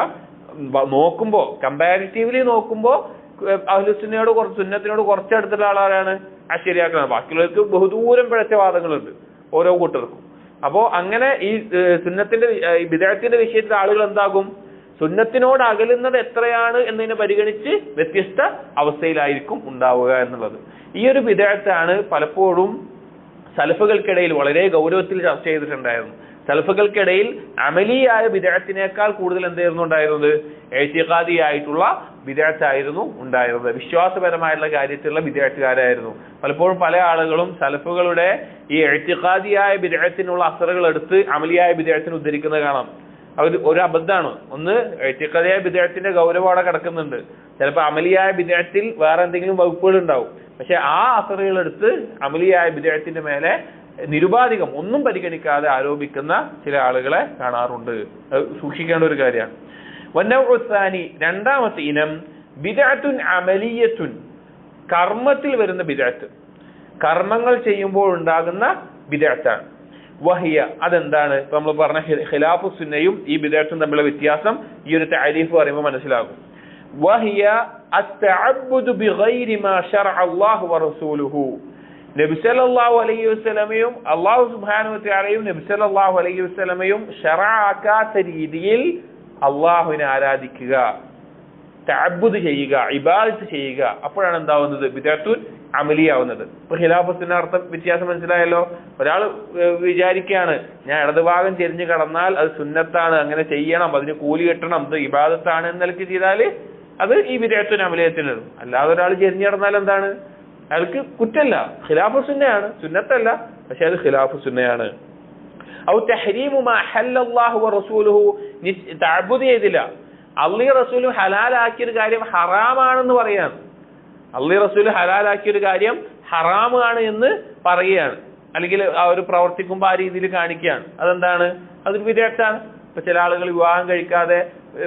നോക്കുമ്പോ കമ്പാരിറ്റീവ്ലി നോക്കുമ്പോ അഹ്ലുസുന്നയോട് സുന്നത്തിനോട് കുറച്ചടുത്തുള്ള ആളാരാണ്? അശ്ശരിയാക്കളാണ്. ബാക്കിയുള്ളവർക്ക് ബഹുദൂരം പിഴച്ച വാദങ്ങളുണ്ട് ഓരോ കൂട്ടർക്കും. അപ്പോ അങ്ങനെ ഈ സുന്നത്തിന്റെ ബിദ്അത്തിന്റെ വിഷയത്തിൽ ആളുകൾ എന്താകും? സുന്നത്തിനോട് അകലുന്നത് എത്രയാണ് എന്നതിനെ പരിഗണിച്ച് വ്യത്യസ്ത അവസ്ഥയിലായിരിക്കും ഉണ്ടാവുക എന്നുള്ളത്. ഈ ഒരു ബിദ്അത്താണ് പലപ്പോഴും സലഫുകൾക്കിടയിൽ വളരെ ഗൗരവത്തിൽ ചർച്ച ചെയ്തിട്ടുണ്ടായിരുന്നു. സലഫുകൾക്കിടയിൽ അമലിയായ ബിദ്അത്തിനേക്കാൾ കൂടുതൽ എന്തായിരുന്നു ഉണ്ടായിരുന്നത്? ഇഅ്തിഖാദിയായിട്ടുള്ള ബിദ്അത്തായിരുന്നു ഉണ്ടായിരുന്നത്. വിശ്വാസപരമായിട്ടുള്ള കാര്യത്തിലുള്ള ബിദ്അത്തുകാരായിരുന്നു. പലപ്പോഴും പല ആളുകളും സലഫുകളുടെ ഈ ഇഅ്തിഖാദിയായ ബിദ്അത്തിനുള്ള അസറുകൾ എടുത്ത് അമലിയായ ബിദ്അത്തിന് ഉദ്ധരിക്കുന്നത് കാണാം. ഒരു അബദ്ധമാണ്. ഒന്ന്, ഇഅ്തിഖാദിയായ ബിദ്അത്തിന്റെ ഗൗരവം അവിടെ കിടക്കുന്നുണ്ട്. ചിലപ്പോൾ അമലിയായ ബിദ്അത്തിൽ വേറെ എന്തെങ്കിലും വകുപ്പുകൾ ഉണ്ടാവും. പക്ഷെ ആ അസറുകൾ എടുത്ത് അമലിയായ ബിദ്അത്തിന്റെ മേലെ നിരുപാധികം ഒന്നും പരിഗണിക്കാതെ ആരോപിക്കുന്ന ചില ആളുകളെ കാണാറുണ്ട്. സൂക്ഷിക്കേണ്ട ഒരു കാര്യമാണ്. വന്നൗഉ സാനി, രണ്ടാമത്തെ ഇനം, ബിദ്അത്തുൻ അമലിയത്തുൻ, കർമ്മത്തിൽ വരുന്ന ബിദ്അത്ത്, കർമ്മങ്ങൾ ചെയ്യുമ്പോൾ ഉണ്ടാകുന്ന ബിദ്അത്താണ്. വഹിയ, അതെന്താണ്? ഇപ്പൊ നമ്മൾ പറഞ്ഞ ഖിലാഫു സുന്നയും ഈ ബിദ്അത്തും തമ്മിലുള്ള വ്യത്യാസം ഈ ഒരു തഅരീഫ് പറയുമ്പോൾ മനസ്സിലാകും. വഹിയ അത്തഅബ്ബുദു ബിഗൈരി മാ ശറഅ അല്ലാഹു വറസൂലുഹു, നബി സല്ലല്ലാഹു അലൈഹി വസല്ലമയും അല്ലാഹു സുബ്ഹാനഹു വതആലയും നബി സല്ലല്ലാഹു അലൈഹി വസല്ലമയും ശറഅാക്കാത്ത രീതിയിൽ അല്ലാഹുവിനെ ആരാധിക്കുക, തഅബ്ബുദ് ചെയ്യുക, ഇബാദത്ത് ചെയ്യുക. അപ്പോഴാണ് എന്താവുന്നത്? ബിദ്അത്തുൻ അമലിയാവുന്നത്. ഇപ്പൊ ഖിലാഫു സുന്ന അർത്ഥം വ്യത്യാസം മനസ്സിലായല്ലോ. ഒരാൾ വിചാരിക്കുകയാണ് ഞാൻ ഇടതുഭാഗം ചെരിഞ്ഞു കടന്നാൽ അത് സുന്നത്താണ്, അങ്ങനെ ചെയ്യണം, അതിന് കൂലി കിട്ടണം, ഇത് ഇബാദത്താണ് എന്ന് നിലയ്ക്ക് ചെയ്താൽ അത് ഈ ബിദ്അത്തുൻ അമലിയത്തിനും. അല്ലാതെ ഒരാൾ ചെരിഞ്ഞു കടന്നാൽ എന്താണ്? അയാൾക്ക് കുറ്റല്ല, ഖിലാഫു സുന്നയാണ്, സുന്നത്തല്ല, പക്ഷെ അത് ഖിലാഫു സുന്നയാണ്. ഔ തഹ്രീമു മാ ഹല്ലല്ലാഹു വറസൂലുഹു, തഅബ്ബുദ് ചെയ്തില്ല, അല്ലാഹു റസൂലും ഹലാലാക്കിയ ഒരു കാര്യം ഹറാമാണെന്ന് പറയാണ്, അല്ലാഹു റസൂൽ ഹലാലാക്കിയ ഒരു കാര്യം ഹറാമാണ് എന്ന് പറയുകയാണ്, അല്ലെങ്കിൽ ആ ഒരു പ്രവർത്തിക്കുമ്പോൾ ആ രീതിയിൽ കാണിക്കുകയാണ്. അതെന്താണ്? അതൊരു ബിദ്അത്താണ്. ഇപ്പൊ ചില ആളുകൾ വിവാഹം കഴിക്കാതെ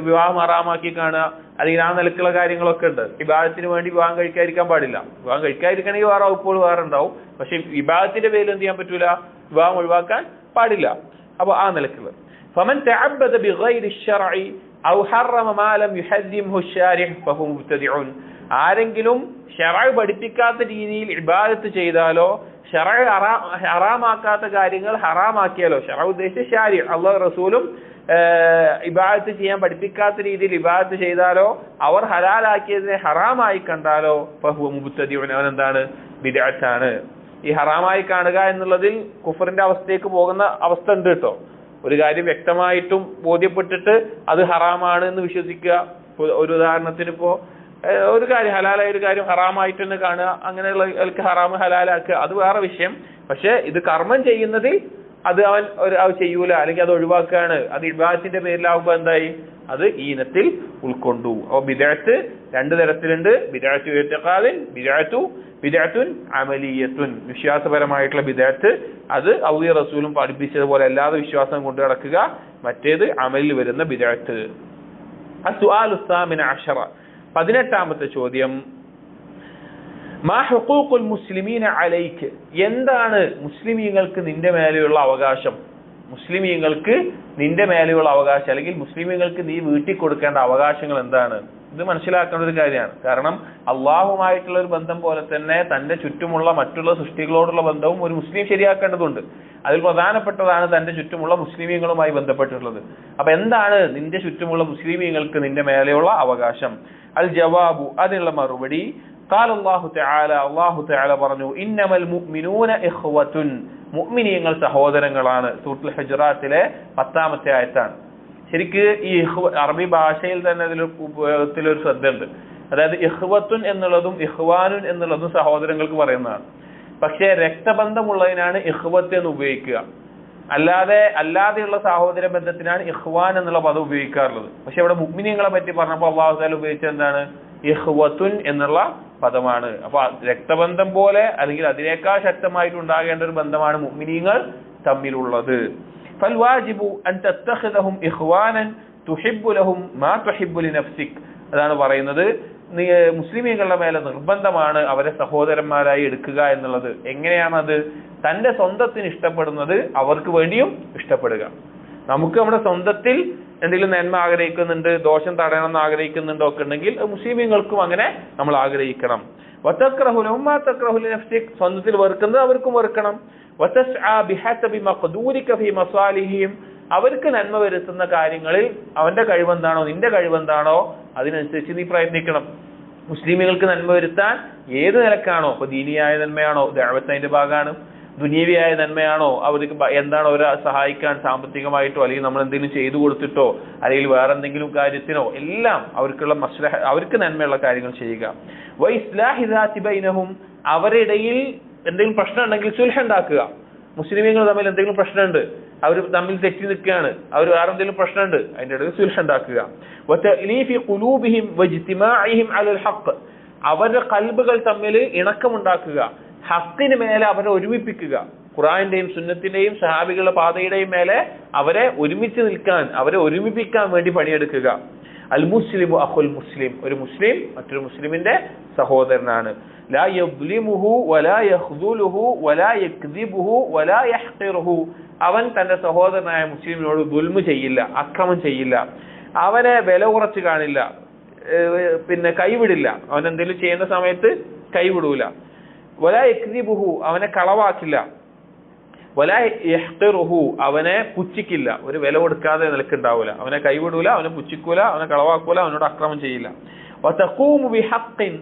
വിവാഹം ഹറാമാക്കി കാണുക, അല്ലെങ്കിൽ ആ നിലക്കുള്ള കാര്യങ്ങളൊക്കെ ഉണ്ട്. ഇബാദത്തിന് വേണ്ടി വിവാഹം കഴിക്കാതിരിക്കാൻ പാടില്ല. വിവാഹം കഴിക്കാതിരിക്കണമെങ്കിൽ വേറെ വകുപ്പുകൾ വേറെ ഉണ്ടാവും, പക്ഷെ ഇബാദത്തിന്റെ പേരിൽ എന്ത് ചെയ്യാൻ പറ്റൂല? വിവാഹം ഒഴിവാക്കാൻ പാടില്ല. അപ്പൊ ആ നിലക്കുള്ളത്. ഫമൻ തഅബ്ബദ ബിഗൈരി ശർഇ ഔ ഹറമ മാ ലം യുഹദ്ദിംഹു ശാരിഹ് ഫഹു മുബ്തദിഉൻ, ആരെങ്കിലും ശർഅ് പഠിപ്പിക്കാത്ത രീതിയിൽ ഇബാദത്ത് ചെയ്താലോ, ശർഅ് ഹറാമാക്കാത്ത കാര്യങ്ങൾ ഹറാമാക്കിയാലോ, ശർഅ് ഉദ്ദേശിച്ച ശാരി അല്ലാഹു റസൂലും ഇബാദത്ത് ചെയ്യാൻ പഠിപ്പിക്കാത്ത രീതിയിൽ ഇബാദത്ത് ചെയ്താലോ, അവർ ഹലാലാക്കിയതിനെ ഹറാമായി കണ്ടാലോ ഫഹുവ മുബ്തദിഉൻ, അവൻ എന്താണ്? ബിദ്അത്താണ്. ഈ ഹറാമായി കാണുക എന്നുള്ളതിൽ കുഫറിന്റെ അവസ്ഥയ്ക്ക് പോകുന്ന അവസ്ഥ ഉണ്ട് കേട്ടോ. ഒരു കാര്യം വ്യക്തമായിട്ടും ബോധ്യപ്പെട്ടിട്ട് അത് ഹറാമാണ് എന്ന് വിശ്വസിക്കുക. ഒരു ഉദാഹരണത്തിന് ഇപ്പോ ഒരു കാര്യം ഹലാലായ ഒരു കാര്യം ഹറാമായിട്ട് തന്നെ കാണുക, അങ്ങനെയുള്ള ഹറാമ് ഹലാലാക്കുക, അത് വേറെ വിഷയം. പക്ഷെ ഇത് കർമ്മം ചെയ്യുന്നതിൽ അത് അവൻ ചെയ്യൂല, അല്ലെങ്കിൽ അത് ഒഴിവാക്കുകയാണ്, അത് ഇബാദത്തിന്റെ പേരിലാവുമ്പോ എന്തായി? അത് ഈ ഇനത്തിൽ ഉൾക്കൊണ്ടു. അപ്പൊ ബിദ്അത്ത് രണ്ട് തരത്തിലുണ്ട്. ബിദ്അത്തു ഇഅ്തിഖാദിൻ, ബിദ്അത്തുൻ അമലിയത്തുൻ. വിശ്വാസപരമായിട്ടുള്ള ബിദ്അത്ത്, അത് അല്ലാഹു റസൂലും പഠിപ്പിച്ചതുപോലെ അല്ലാതെ വിശ്വാസം കൊണ്ട് നടക്കുക. മറ്റേത് അമലിൽ വരുന്ന ബിദ്അത്ത്. അസ്സുആലു الثامن عشر, 18ാമത്തെ ചോദ്യം, മാ ഹുഖൂഖുൽ മുസ്ലിമീന അലൈക്ക്, എന്താണ് മുസ്ലിമീങ്ങൾക്ക് നിന്റെ മേലെയുള്ള അവകാശം? മുസ്ലിമീങ്ങൾക്ക് നിന്റെ മേലെയുള്ള അവകാശം, അല്ലെങ്കിൽ മുസ്ലിമീങ്ങൾക്ക് നീ വീട്ടിൽ കൊടുക്കേണ്ട അവകാശങ്ങൾ എന്താണ്? ഇത് മനസ്സിലാക്കേണ്ട ഒരു കാര്യമാണ്. കാരണം അള്ളാഹുമായിട്ടുള്ള ഒരു ബന്ധം പോലെ തന്നെ തന്റെ ചുറ്റുമുള്ള മറ്റുള്ള സൃഷ്ടികളോടുള്ള ബന്ധവും ഒരു മുസ്ലിം ശരിയാക്കേണ്ടതുണ്ട്. അതിൽ പ്രധാനപ്പെട്ടതാണ് തന്റെ ചുറ്റുമുള്ള മുസ്ലിമീങ്ങളുമായി ബന്ധപ്പെട്ടിട്ടുള്ളത്. അപ്പൊ എന്താണ് നിന്റെ ചുറ്റുമുള്ള മുസ്ലിമീങ്ങൾക്ക് നിന്റെ മേലെയുള്ള അവകാശം? അൽ ജവാബു, അതിനുള്ള മറുപടി, ഖാല അല്ലാഹു തആല, അല്ലാഹു തആല പറഞ്ഞു, ഇന്നമൽ മുഅ്മിനൂന ഇഖ്വത്തുൻ, മുഅ്മിനീങ്ങൾ സഹോദരങ്ങളാണ്. സൂറത്തുൽ ഹുജറാത്തിലെ 10ാമത്തെ ആയത്താണ്. ശരിക്ക് ഈ അറബി ഭാഷയിൽ തന്നെ ഉപയോഗത്തിലൊരു ശ്രദ്ധ ഉണ്ട്. അതായത് ഇഖ്വത്തുൻ എന്നുള്ളതും ഇഖ്വാനുൻ എന്നുള്ളതും സഹോദരങ്ങൾക്ക് പറയുന്നതാണ്. പക്ഷേ രക്തബന്ധമുള്ളതിനാണ് ഇഖ്വത്ത് എന്ന് ഉപയോഗിക്കുക. അല്ലാതെയുള്ള സഹോദര ബന്ധത്തിനാണ് ഇഖ്വാൻ എന്നുള്ള പദം ഉപയോഗിക്കാറുള്ളത്. പക്ഷെ ഇവിടെ മുഅ്മിനീങ്ങളെ പറ്റി പറഞ്ഞപ്പോൾ അല്ലാഹു തആല ഉപയോഗിച്ചത് എന്താണ്? ഇഖ്വത്തുൻ എന്നുള്ള പദമാണ്. അപ്പൊ രക്തബന്ധം പോലെ അല്ലെങ്കിൽ അതിനേക്കാൾ ശക്തമായിട്ട് ഉണ്ടാകേണ്ട ഒരു ബന്ധമാണ് മുഅ്മിനീങ്ങൾ തമ്മിലുള്ളത്. ഫൽവാജിബു അൻ തത്തഖിദഹും ഇഖ്വാനൻ തുഹിബ്ബു ലഹും മാ തുഹിബ്ബു ലിനഫ്സിക്, അതാണ് പറയുന്നത്. മുസ്ലിമീങ്ങളുടെ മേലെ നിർബന്ധമാണ് അവരെ സഹോദരന്മാരായി എടുക്കുക എന്നുള്ളത്. എങ്ങനെയാണത്? തന്റെ സ്വന്തത്തിന് ഇഷ്ടപ്പെടുന്നത് അവർക്ക് വേണ്ടിയും ഇഷ്ടപ്പെടുക. നമുക്ക് നമ്മുടെ സ്വന്തത്തിൽ എന്തെങ്കിലും നന്മ ആഗ്രഹിക്കുന്നുണ്ട്, ദോഷം തടയണമെന്ന് ആഗ്രഹിക്കുന്നുണ്ടോ ഒക്കെ ഉണ്ടെങ്കിൽ മുസ്ലിമീങ്ങൾക്കും അങ്ങനെ നമ്മൾ ആഗ്രഹിക്കണം. വതക്റഹു ലഹും മാ തക്റഹു ലിനഫ്സിക്, സ്വന്തത്തിൽ വെറുക്കുന്നത് അവർക്കും വെറുക്കണം. വതസ്ആ ബിഹസബി മഖ്ദൂരിക ഫീ മസാലിഹിം, അവർക്ക് നന്മ വരുത്തുന്ന കാര്യങ്ങളിൽ അവന്റെ കഴിവെന്താണോ നിന്റെ കഴിവെന്താണോ അതിനനുസരിച്ച് നീ പ്രയത്നിക്കണം. മുസ്ലിമുകൾക്ക് നന്മ വരുത്താൻ ഏത് നിലക്കാണോ, ഇപ്പൊ ദീനിയായ നന്മയാണോ, ദഅവത്ത് അതിന്റെ ഭാഗമാണ്. ദുനിയവിയായ നന്മയാണോ, അവർക്ക് എന്താണോ അവരെ സഹായിക്കാൻ സാമ്പത്തികമായിട്ടോ അല്ലെങ്കിൽ നമ്മൾ എന്തെങ്കിലും ചെയ്തു കൊടുത്തിട്ടോ അല്ലെങ്കിൽ വേറെ എന്തെങ്കിലും കാര്യത്തിനോ എല്ലാം അവർക്കുള്ള മസ്ലഹ, അവർക്ക് നന്മയുള്ള കാര്യങ്ങൾ ചെയ്യുക. വഇസ്ലാഹി ദാതി ബൈനഹും, അവരുടെ ഇടയിൽ എന്തെങ്കിലും പ്രശ്നം ഉണ്ടെങ്കിൽ സുൽഹ് ഉണ്ടാക്കുക. മുസ്ലിമീങ്ങൾ തമ്മിൽ എന്തെങ്കിലും പ്രശ്നമുണ്ട്, അവർ തമ്മിൽ തെറ്റി നിൽക്കുകയാണ്, അവർ വേറെ എന്തെങ്കിലും പ്രശ്നമുണ്ട്, അതിന്റെ ഇടയിൽ സുൽഹ് ഉണ്ടാക്കുക. വതഅലീഫി ഖുലൂബിഹിം വജ്തിമാഇഹിം അലൽ ഹഖ്, അവരുടെ ഖൽബുകൾ തമ്മിൽ ഇണക്കമുണ്ടാക്കുക, ഹഖിന് മേലെ അവരെ ഒരുമിപ്പിക്കുക. ഖുർആന്റെയും സുന്നത്തിന്റെയും സഹാബികളുടെ പാതയുടെയും മേലെ അവരെ ഒരുമിച്ച് നിൽക്കാൻ, അവരെ ഒരുമിപ്പിക്കാൻ വേണ്ടി പണിയെടുക്കുക. അൽ മുസ്ലിമു അഖുൽ മുസ്ലിം, ഒരു മുസ്ലിം മറ്റൊരു മുസ്ലിമിന്റെ സഹോദരനാണ്. ലാ യദ്ലിമുഹു വലാ യഖ്ദുലുഹു വലാ യക്ദിബുഹു വലാ യഹ്ഖിറുഹു, അവൻ തന്റെ സഹോദരനായ മുസ്ലിമിനോട് ദുൽമു ചെയ്യില്ല, അക്രമം ചെയ്യില്ല, അവനെ വില കുറച്ച് കാണില്ല, പിന്നെ കൈവിടില്ല, അവൻ എന്തെങ്കിലും ചെയ്യുന്ന സമയത്ത് കൈവിടൂല. വലാ യക്ദിബുഹു, അവനെ കളവാക്കില്ല. വലാ യഹ്ഖിറുഹു, അവനെ പുച്ഛിക്കില്ല, ഒരു വില കൊടുക്കാതെ നിലക്കുണ്ടാവൂല, അവനെ കൈവിടൂല, അവനെ പുച്ഛിക്കൂല, അവനെ കളവാക്കൂല, അവനോട് അക്രമം ചെയ്യില്ല. വതഖൂമു ബിഹഖ്ഖിൻ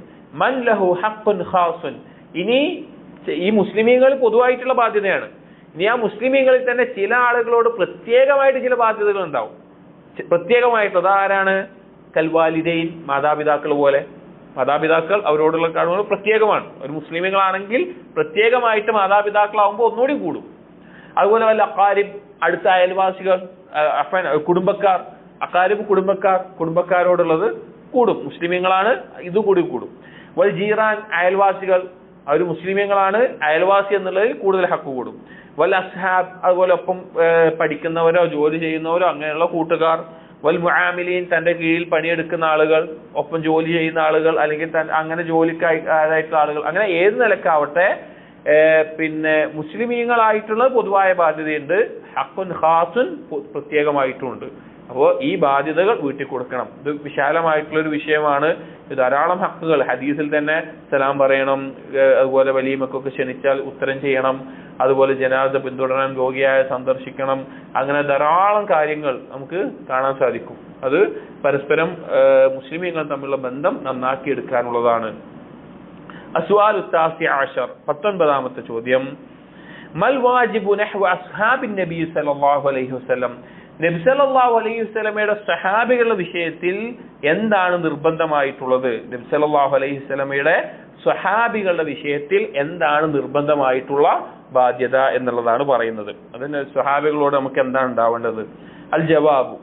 മൻ ലഹു ഹഖ്ഖുൻ ഖാസുൻ, ഇനി ഈ മുസ്ലിമീങ്ങൾ പൊതുവായിട്ടുള്ള ബാധ്യതയാണ്. ഇനി ആ മുസ്ലിമീങ്ങളിൽ തന്നെ ചില ആളുകളോട് പ്രത്യേകമായിട്ട് ചില ബാധ്യതകൾ ഉണ്ടാവും. പ്രത്യേകമായിട്ട് അതാരാണ്? കൽവാലിദൈൻ, മാതാപിതാക്കൾ പോലെ. മാതാപിതാക്കൾ അവരോടുള്ള കഴിവുകൾ പ്രത്യേകമാണ്. ഒരു മുസ്ലിമീങ്ങളാണെങ്കിൽ പ്രത്യേകമായിട്ട് മാതാപിതാക്കളാവുമ്പോൾ ഒന്നുകൂടി കൂടും. അതുപോലെ വല്ല അഖാരിബ്, അടുത്ത അയൽവാസികൾ, കുടുംബക്കാർ, അഖാരിബ് കുടുംബക്കാരോടുള്ളത് കൂടും. മുസ്ലിമീങ്ങളാണ്, ഇതുകൂടി കൂടും. വൽ ജീറാൻ, അയൽവാസികൾ, അവർ മുസ്ലിമീങ്ങളാണ്, അയൽവാസി എന്നുള്ളതിൽ കൂടുതൽ ഹക്ക് കൂടും. വൽ അസ്ഹാബ്, അതുപോലെ ഒപ്പം പഠിക്കുന്നവരോ ജോലി ചെയ്യുന്നവരോ അങ്ങനെയുള്ള കൂട്ടുകാർ. വൽ മുആമിലീൻ, തന്റെ കീഴിൽ പണിയെടുക്കുന്ന ആളുകൾ, ഒപ്പം ജോലി ചെയ്യുന്ന ആളുകൾ, അല്ലെങ്കിൽ അങ്ങനെ ജോലിക്കായിട്ടുള്ള ആളുകൾ, അങ്ങനെ ഏത് നിലക്കാവട്ടെ പിന്നെ മുസ്ലിമീങ്ങളായിട്ടുള്ള പൊതുവായ ബാധ്യതയുണ്ട്, ഹഖ്ഖുൻ ഖാസുൻ പ്രത്യേകമായിട്ടുമുണ്ട്. അപ്പോൾ ഈ ബാധ്യതകൾ വീട്ടിൽ കൊടുക്കണം. ഇത് വിശാലമായിട്ടുള്ള ഒരു വിഷയമാണ്. ധാരാളം ഹക്കുകൾ ഹദീസിൽ തന്നെ സലാം പറയണം, അതുപോലെ വലീമക്കൊക്കെ ക്ഷണിച്ചാൽ ഉത്തരം ചെയ്യണം, അതുപോലെ ജനാസ പിന്തുടരാൻ രോഗിയായ സന്ദർശിക്കണം, അങ്ങനെ ധാരാളം കാര്യങ്ങൾ നമുക്ക് കാണാൻ സാധിക്കും. അത് പരസ്പരം മുസ്ലിമീങ്ങൾ തമ്മിലുള്ള ബന്ധം നന്നാക്കി എടുക്കാനുള്ളതാണ്. അസ്വാലു താസി ആശർ, 19ാമത്തെ ചോദ്യം. മൽ വാജിബു നഹ്വ അസ്ഹാബിൻ നബി സല്ലല്ലാഹു അലൈഹി വസല്ലം, നബി സല്ലല്ലാഹു അലൈഹി വസല്ലമയുടെ സഹാബികളുടെ വിഷയത്തിൽ എന്താണ് നിർബന്ധമായിട്ടുള്ളത്? നബി സല്ലല്ലാഹു അലൈഹി വസല്ലമയുടെ സ്വഹാബികളുടെ വിഷയത്തിൽ എന്താണ് നിർബന്ധമായിട്ടുള്ള ബാധ്യത എന്നുള്ളതാണ് പറയുന്നത്. അതിന് സ്വഹാബികളോട് നമുക്ക് എന്താണ് ഉണ്ടാവേണ്ടത്? അൽ ജവാബു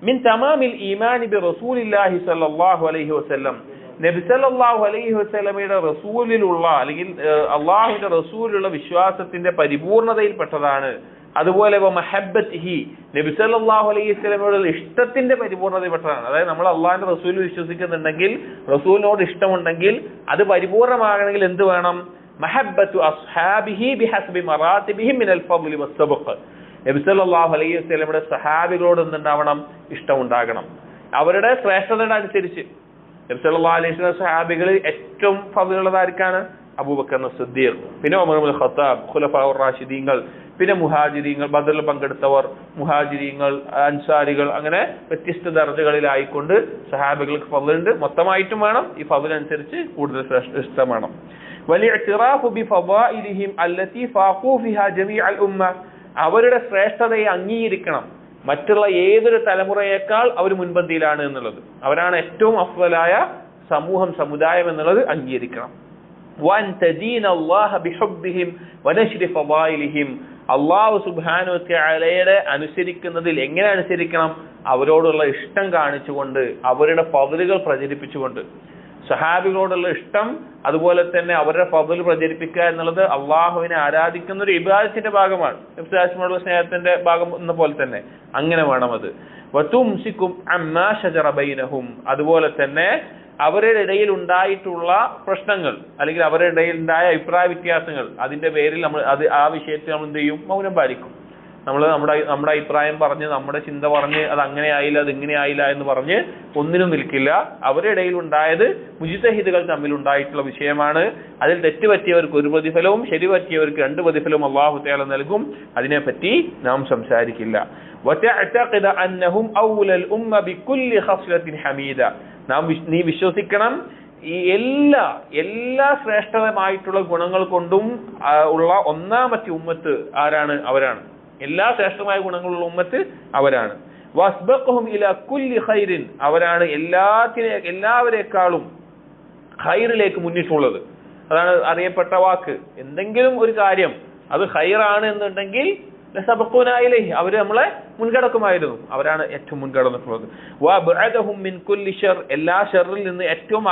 മിൻ തമാമിൽ ഈമാനി ബി റസൂലില്ലാഹി സല്ലല്ലാഹു അലൈഹി വസല്ലം, നബി സല്ലല്ലാഹു അലൈഹി വസല്ലമയുടെ റസൂലിലുള്ള അല്ലെങ്കിൽ അള്ളാഹുവിന്റെ റസൂലുള്ള വിശ്വാസത്തിന്റെ പരിപൂർണതയിൽപ്പെട്ടതാണ്. അതുപോലെ മഹബ്ബത്തിഹി, നബി സല്ലല്ലാഹു അലൈഹി വസല്ലമയോടുള്ള ഇഷ്ടത്തിന്റെ പരിപൂർണതയിൽപ്പെട്ടതാണ്. അതായത് നമ്മൾ അള്ളാഹിന്റെ റസൂലിൽ വിശ്വസിക്കുന്നുണ്ടെങ്കിൽ, റസൂലിനോട് ഇഷ്ടമുണ്ടെങ്കിൽ, അത് പരിപൂർണമാകണമെങ്കിൽ എന്ത് വേണം? മഹബ്ബത്തു അസ്ഹാബിഹി ബിഹസ്ബി മറാത്തിബിഹിം മിനൽ ഫദ്ലി വസ്സബ്ഖ്, നബി സല്ലല്ലാഹു അലൈഹി വസല്ലമയുടെ സഹാബികളോട് എന്തുണ്ടാവണം? ഇഷ്ടമുണ്ടാകണം. അവരുടെ ശ്രേഷ്ഠതയുടെ അനുസരിച്ച് നബി സല്ലല്ലാഹു അലൈഹി വസല്ലം സഹാബികളിൽ ഏറ്റവും ഫദ്ലുള്ളതാർക്കാണ്? അബൂബക്കർ സിദ്ദീഖ്, പിന്നെ ഉമർ ഇബ്നുൽ ഖത്താബ്, ഖുലഫാഉർ റാഷിദീങ്ങൾ, പിന്നെ മുഹാജിരീങ്ങൾ, ബദറിൽ പങ്കെടുത്തവർ, മുഹാജിരീങ്ങൾ, അൻസാരികൾ, അങ്ങനെ വ്യത്യസ്ത ദർജകളിലായിക്കൊണ്ട് സഹാബികൾക്ക് ഫദ്ലുണ്ട്. മൊത്തമായിട്ടും വേണം, ഈ ഫദ്ലിനനുസരിച്ച് കൂടുതൽ ഇഷ്ടം വേണം. വലിഇഅ്തിറാഫു ബിഫദാഇലിഹിം അല്ലതി ഫാഖൂ ഫിഹാ ജമീഅൽ ഉമ്മ, അവരുടെ ശ്രേഷ്ഠതയെ അംഗീകരിക്കണം. മറ്റുള്ള ഏതൊരു തലമുറയേക്കാൾ അവർ മുൻപന്തിയിലാണ് എന്നുള്ളത്, അവരാണ് ഏറ്റവും അഫ്ളലായ സമുദായം എന്നുള്ളത് അംഗീകരിക്കണം. വൻ തദീന അല്ലാഹ ബിഹുബ്ബിഹിം വനശ്രി ഫദായിലിഹിം, അല്ലാഹു സുബ്ഹാനഹു വ തആലയെ അനുസരിക്കുന്നതിൽ എങ്ങനെ അനുസരിക്കണം? അവരോടുള്ള ഇഷ്ടം കാണിച്ചുകൊണ്ട്, അവരുടെ ഫദ്ലുകൾ പ്രചരിപ്പിച്ചുകൊണ്ട്. സഹാബികളോടുള്ള ഇഷ്ടം, അതുപോലെ തന്നെ അവരുടെ ഫദ്ൽ പ്രചരിപ്പിക്കുക എന്നുള്ളത് അള്ളാഹുവിനെ ആരാധിക്കുന്ന ഒരു ഇബാദത്തിന്റെ ഭാഗമാണ്. നബിയോടുള്ള സ്നേഹത്തിന്റെ ഭാഗം എന്ന പോലെ തന്നെ അങ്ങനെ വേണം അത്. വതുംസികും അമ്മാ ശജറ ബൈനഹും, അതുപോലെ തന്നെ അവരുടെ ഇടയിൽ ഉണ്ടായിട്ടുള്ള പ്രശ്നങ്ങൾ അല്ലെങ്കിൽ അവരുടെ ഇടയിൽ ഉണ്ടായ അഭിപ്രായ വ്യത്യാസങ്ങൾ, അതിന്റെ പേരിൽ നമ്മൾ ആ വിഷയത്തിൽ നമ്മൾ എന്ത് ചെയ്യും? മൗനം പാലിക്കും. നമ്മൾ നമ്മുടെ അഭിപ്രായം പറഞ്ഞ്, നമ്മുടെ ചിന്ത പറഞ്ഞ്, അത് അങ്ങനെ ആയില്ല, അത് ഇങ്ങനെ ആയില്ല എന്ന് പറഞ്ഞ് ഒന്നിനും നിൽക്കില്ല. അവരുടെ ഇടയിൽ ഉണ്ടായത് മുജ്തഹിദുകൾ തമ്മിൽ ഉണ്ടായിട്ടുള്ള വിഷയമാണ്. അതിൽ തെറ്റ് പറ്റിയവർക്ക് ഒരു പ്രതിഫലവും ശരി പറ്റിയവർക്ക് 2 പ്രതിഫലവും അല്ലാഹു തആല നൽകും. അതിനെപ്പറ്റി നാം സംസാരിക്കില്ല. വതഅതഖിദ അന്നഹും ഔലൽ ഉമ്മ ബികുല്ലി ഖസ്ലത്തിൻ ഹമീദ, നീ വിശ്വസിക്കണം ഈ എല്ലാ ശ്രേഷ്ഠമായിട്ടുള്ള ഗുണങ്ങൾ കൊണ്ടും ഉള്ള ഒന്നാമത്തെ ഉമ്മത്ത് ആരാണ്? അവരാണ്. എല്ലാ ശ്രേഷ്ഠമായ ഗുണങ്ങളുള്ള ഉമ്മത്ത് അവരാണ്. വസ്ബഖുഹും ഇലാ കുല്ലി ഖൈറിൻ, അവരാണ് എല്ലാവരെക്കാളും ഖൈറിലേക്ക് മുന്നിട്ടുള്ളത്. അതാണ് അറിയപ്പെട്ട വാക്ക്. എന്തെങ്കിലും ഒരു കാര്യം അത് ഖൈറാണ് എന്നുണ്ടെങ്കിൽ ലസബഖൂനാ ഇലൈഹി, അവർ നമ്മളെ മുൻകടക്കുമായിരുന്നു. അവരാണ് ഏറ്റവും മുൻകടന്നിട്ടുള്ളത്. വബഅദഹും മിൻ കുല്ലി ശർ, എല്ലാ ഷർറിൽ നിന്ന് ഏറ്റവും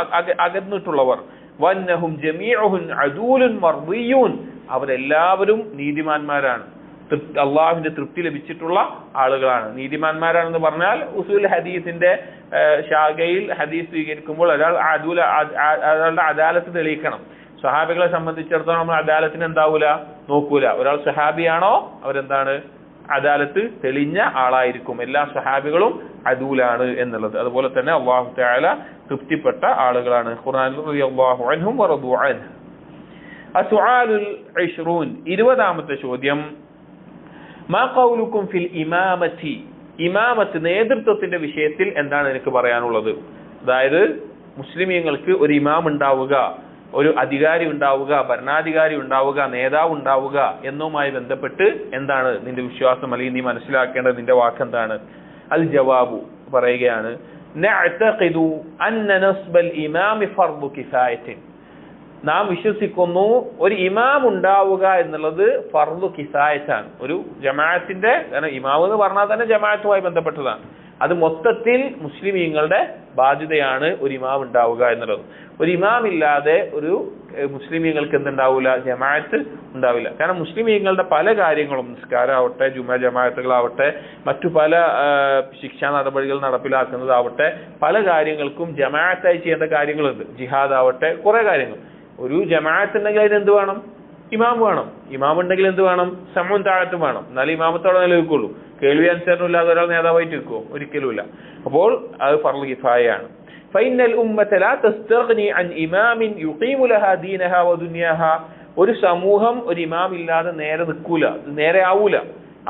അകന്നിട്ടുള്ളവർ. വന്നഹും ജമീഉഹും അദൂലുൻ മർദിയൂൻ, അവരെല്ലാവരും നീതിമാന്മാരാണ്. അള്ളാഹുവിന്റെ തൃപ്തി ലഭിച്ചിട്ടുള്ള ആളുകളാണ്. നീതിമാന്മാരാണെന്ന് പറഞ്ഞാൽ ഉസൂൽ ഹദീസിന്റെ ശാഖയിൽ ഹദീസ് സ്വീകരിക്കുമ്പോൾ ഒരാളുടെ അദാലത്ത് തെളിയിക്കണം. സ്വഹാബികളെ സംബന്ധിച്ചിടത്തോളം നമ്മൾ അദാലത്തിന് എന്താവൂല നോക്കൂല. ഒരാൾ സ്വഹാബിയാണോ അവരെന്താണ് അദാലത്ത് തെളിഞ്ഞ ആളായിരിക്കും. എല്ലാ സ്വഹാബികളും അദൂലാണ് എന്നുള്ളത്. അതുപോലെ തന്നെ അല്ലാഹു തആല തൃപ്തിപ്പെട്ട ആളുകളാണ്. ഖുർആനിൽ റളിയല്ലാഹു അൻഹും വറദു അൻഹു. അസ്സുആലുൽ 20 20ാമത്തെ ചോദ്യം, മാ ഖൗലുക്കും ഫിൽ ഇമാമത്തി, ഇമാമത്ത് നേതൃത്വത്തിന്റെ വിഷയത്തിൽ എന്താണ് എനിക്ക് പറയാനുള്ളത്? അതായത് മുസ്ലിമീങ്ങൾക്ക് ഒരു ഇമാം ഉണ്ടാവുക, ഒരു അധികാരി ഉണ്ടാവുക, ഭരണാധികാരി ഉണ്ടാവുക, നേതാവ് ഉണ്ടാവുക എന്നുമായി ബന്ധപ്പെട്ട് എന്താണ് നിന്റെ വിശ്വാസം, അല്ലെങ്കിൽ നീ മനസ്സിലാക്കേണ്ടത് നിന്റെ വാക്കെന്താണ്? അൽ ജവാബു പറയുകയാണ്, നഅ്തഖിദു അന്ന നസ്ബൽ ഇമാമി ഫർദു കിഫായത്തിൻ, നാം വിശ്വസിക്കുന്നു ഒരു ഇമാം ഉണ്ടാവുക എന്നുള്ളത് ഫർദു കിഫായത്താണ്. ഒരു ജമാഅത്തിന്റെ, കാരണം ഇമാം എന്ന് പറഞ്ഞാൽ തന്നെ ജമാഅത്തുമായി ബന്ധപ്പെട്ടതാണ്. അത് മൊത്തത്തിൽ മുസ്ലിമീങ്ങളുടെ ബാധ്യതയാണ് ഒരു ഇമാം ഉണ്ടാവുക എന്നുള്ളത്. ഒരു ഇമാം ഇല്ലാതെ ഒരു മുസ്ലിമീങ്ങൾക്ക് എന്തുണ്ടാവില്ല, ജമാഅത്ത് ഉണ്ടാവില്ല. കാരണം മുസ്ലിമീങ്ങളുടെ പല കാര്യങ്ങളും, നിസ്കാരമാവട്ടെ, ജുമാ ജമാഅത്തുകളാവട്ടെ, മറ്റു പല ശിക്ഷാ നടപടികൾ നടപ്പിലാക്കുന്നതാവട്ടെ, പല കാര്യങ്ങൾക്കും ജമാഅത്തായി ചെയ്യേണ്ട കാര്യങ്ങളുണ്ട്. ജിഹാദ് ആവട്ടെ, കുറെ കാര്യങ്ങൾ. ഒരു ജമാഅത്ത് ഉണ്ടെങ്കിൽ അതിന് എന്ത് വേണം? ഇമാം വേണം. ഇമാം ഉണ്ടെങ്കിൽ എന്ത് വേണം? സമൂഹം താഴത്തും വേണം. എന്നാലും ഇമാമത്തോടെ നിലനിൽക്കുള്ളൂ. കേൾവി അനുസരണമില്ലാതെ ഒരാൾ നേതാവായിട്ട് നിൽക്കുമോ? ഒരിക്കലുമില്ല. അപ്പോൾ അത് ഫർള് കിഫായയാണ്. ഫൈനൽ ഉമ്മത ലാ തസ്തഗ്നി അൻ ഇമാമിൻ യുഖീമു ലഹാ ദീനഹാ വദുനിയാഹാ, ഒരു സമൂഹം ഒരു ഇമാം ഇല്ലാതെ നേരെ നിൽക്കൂല, നേരെ ആവൂല.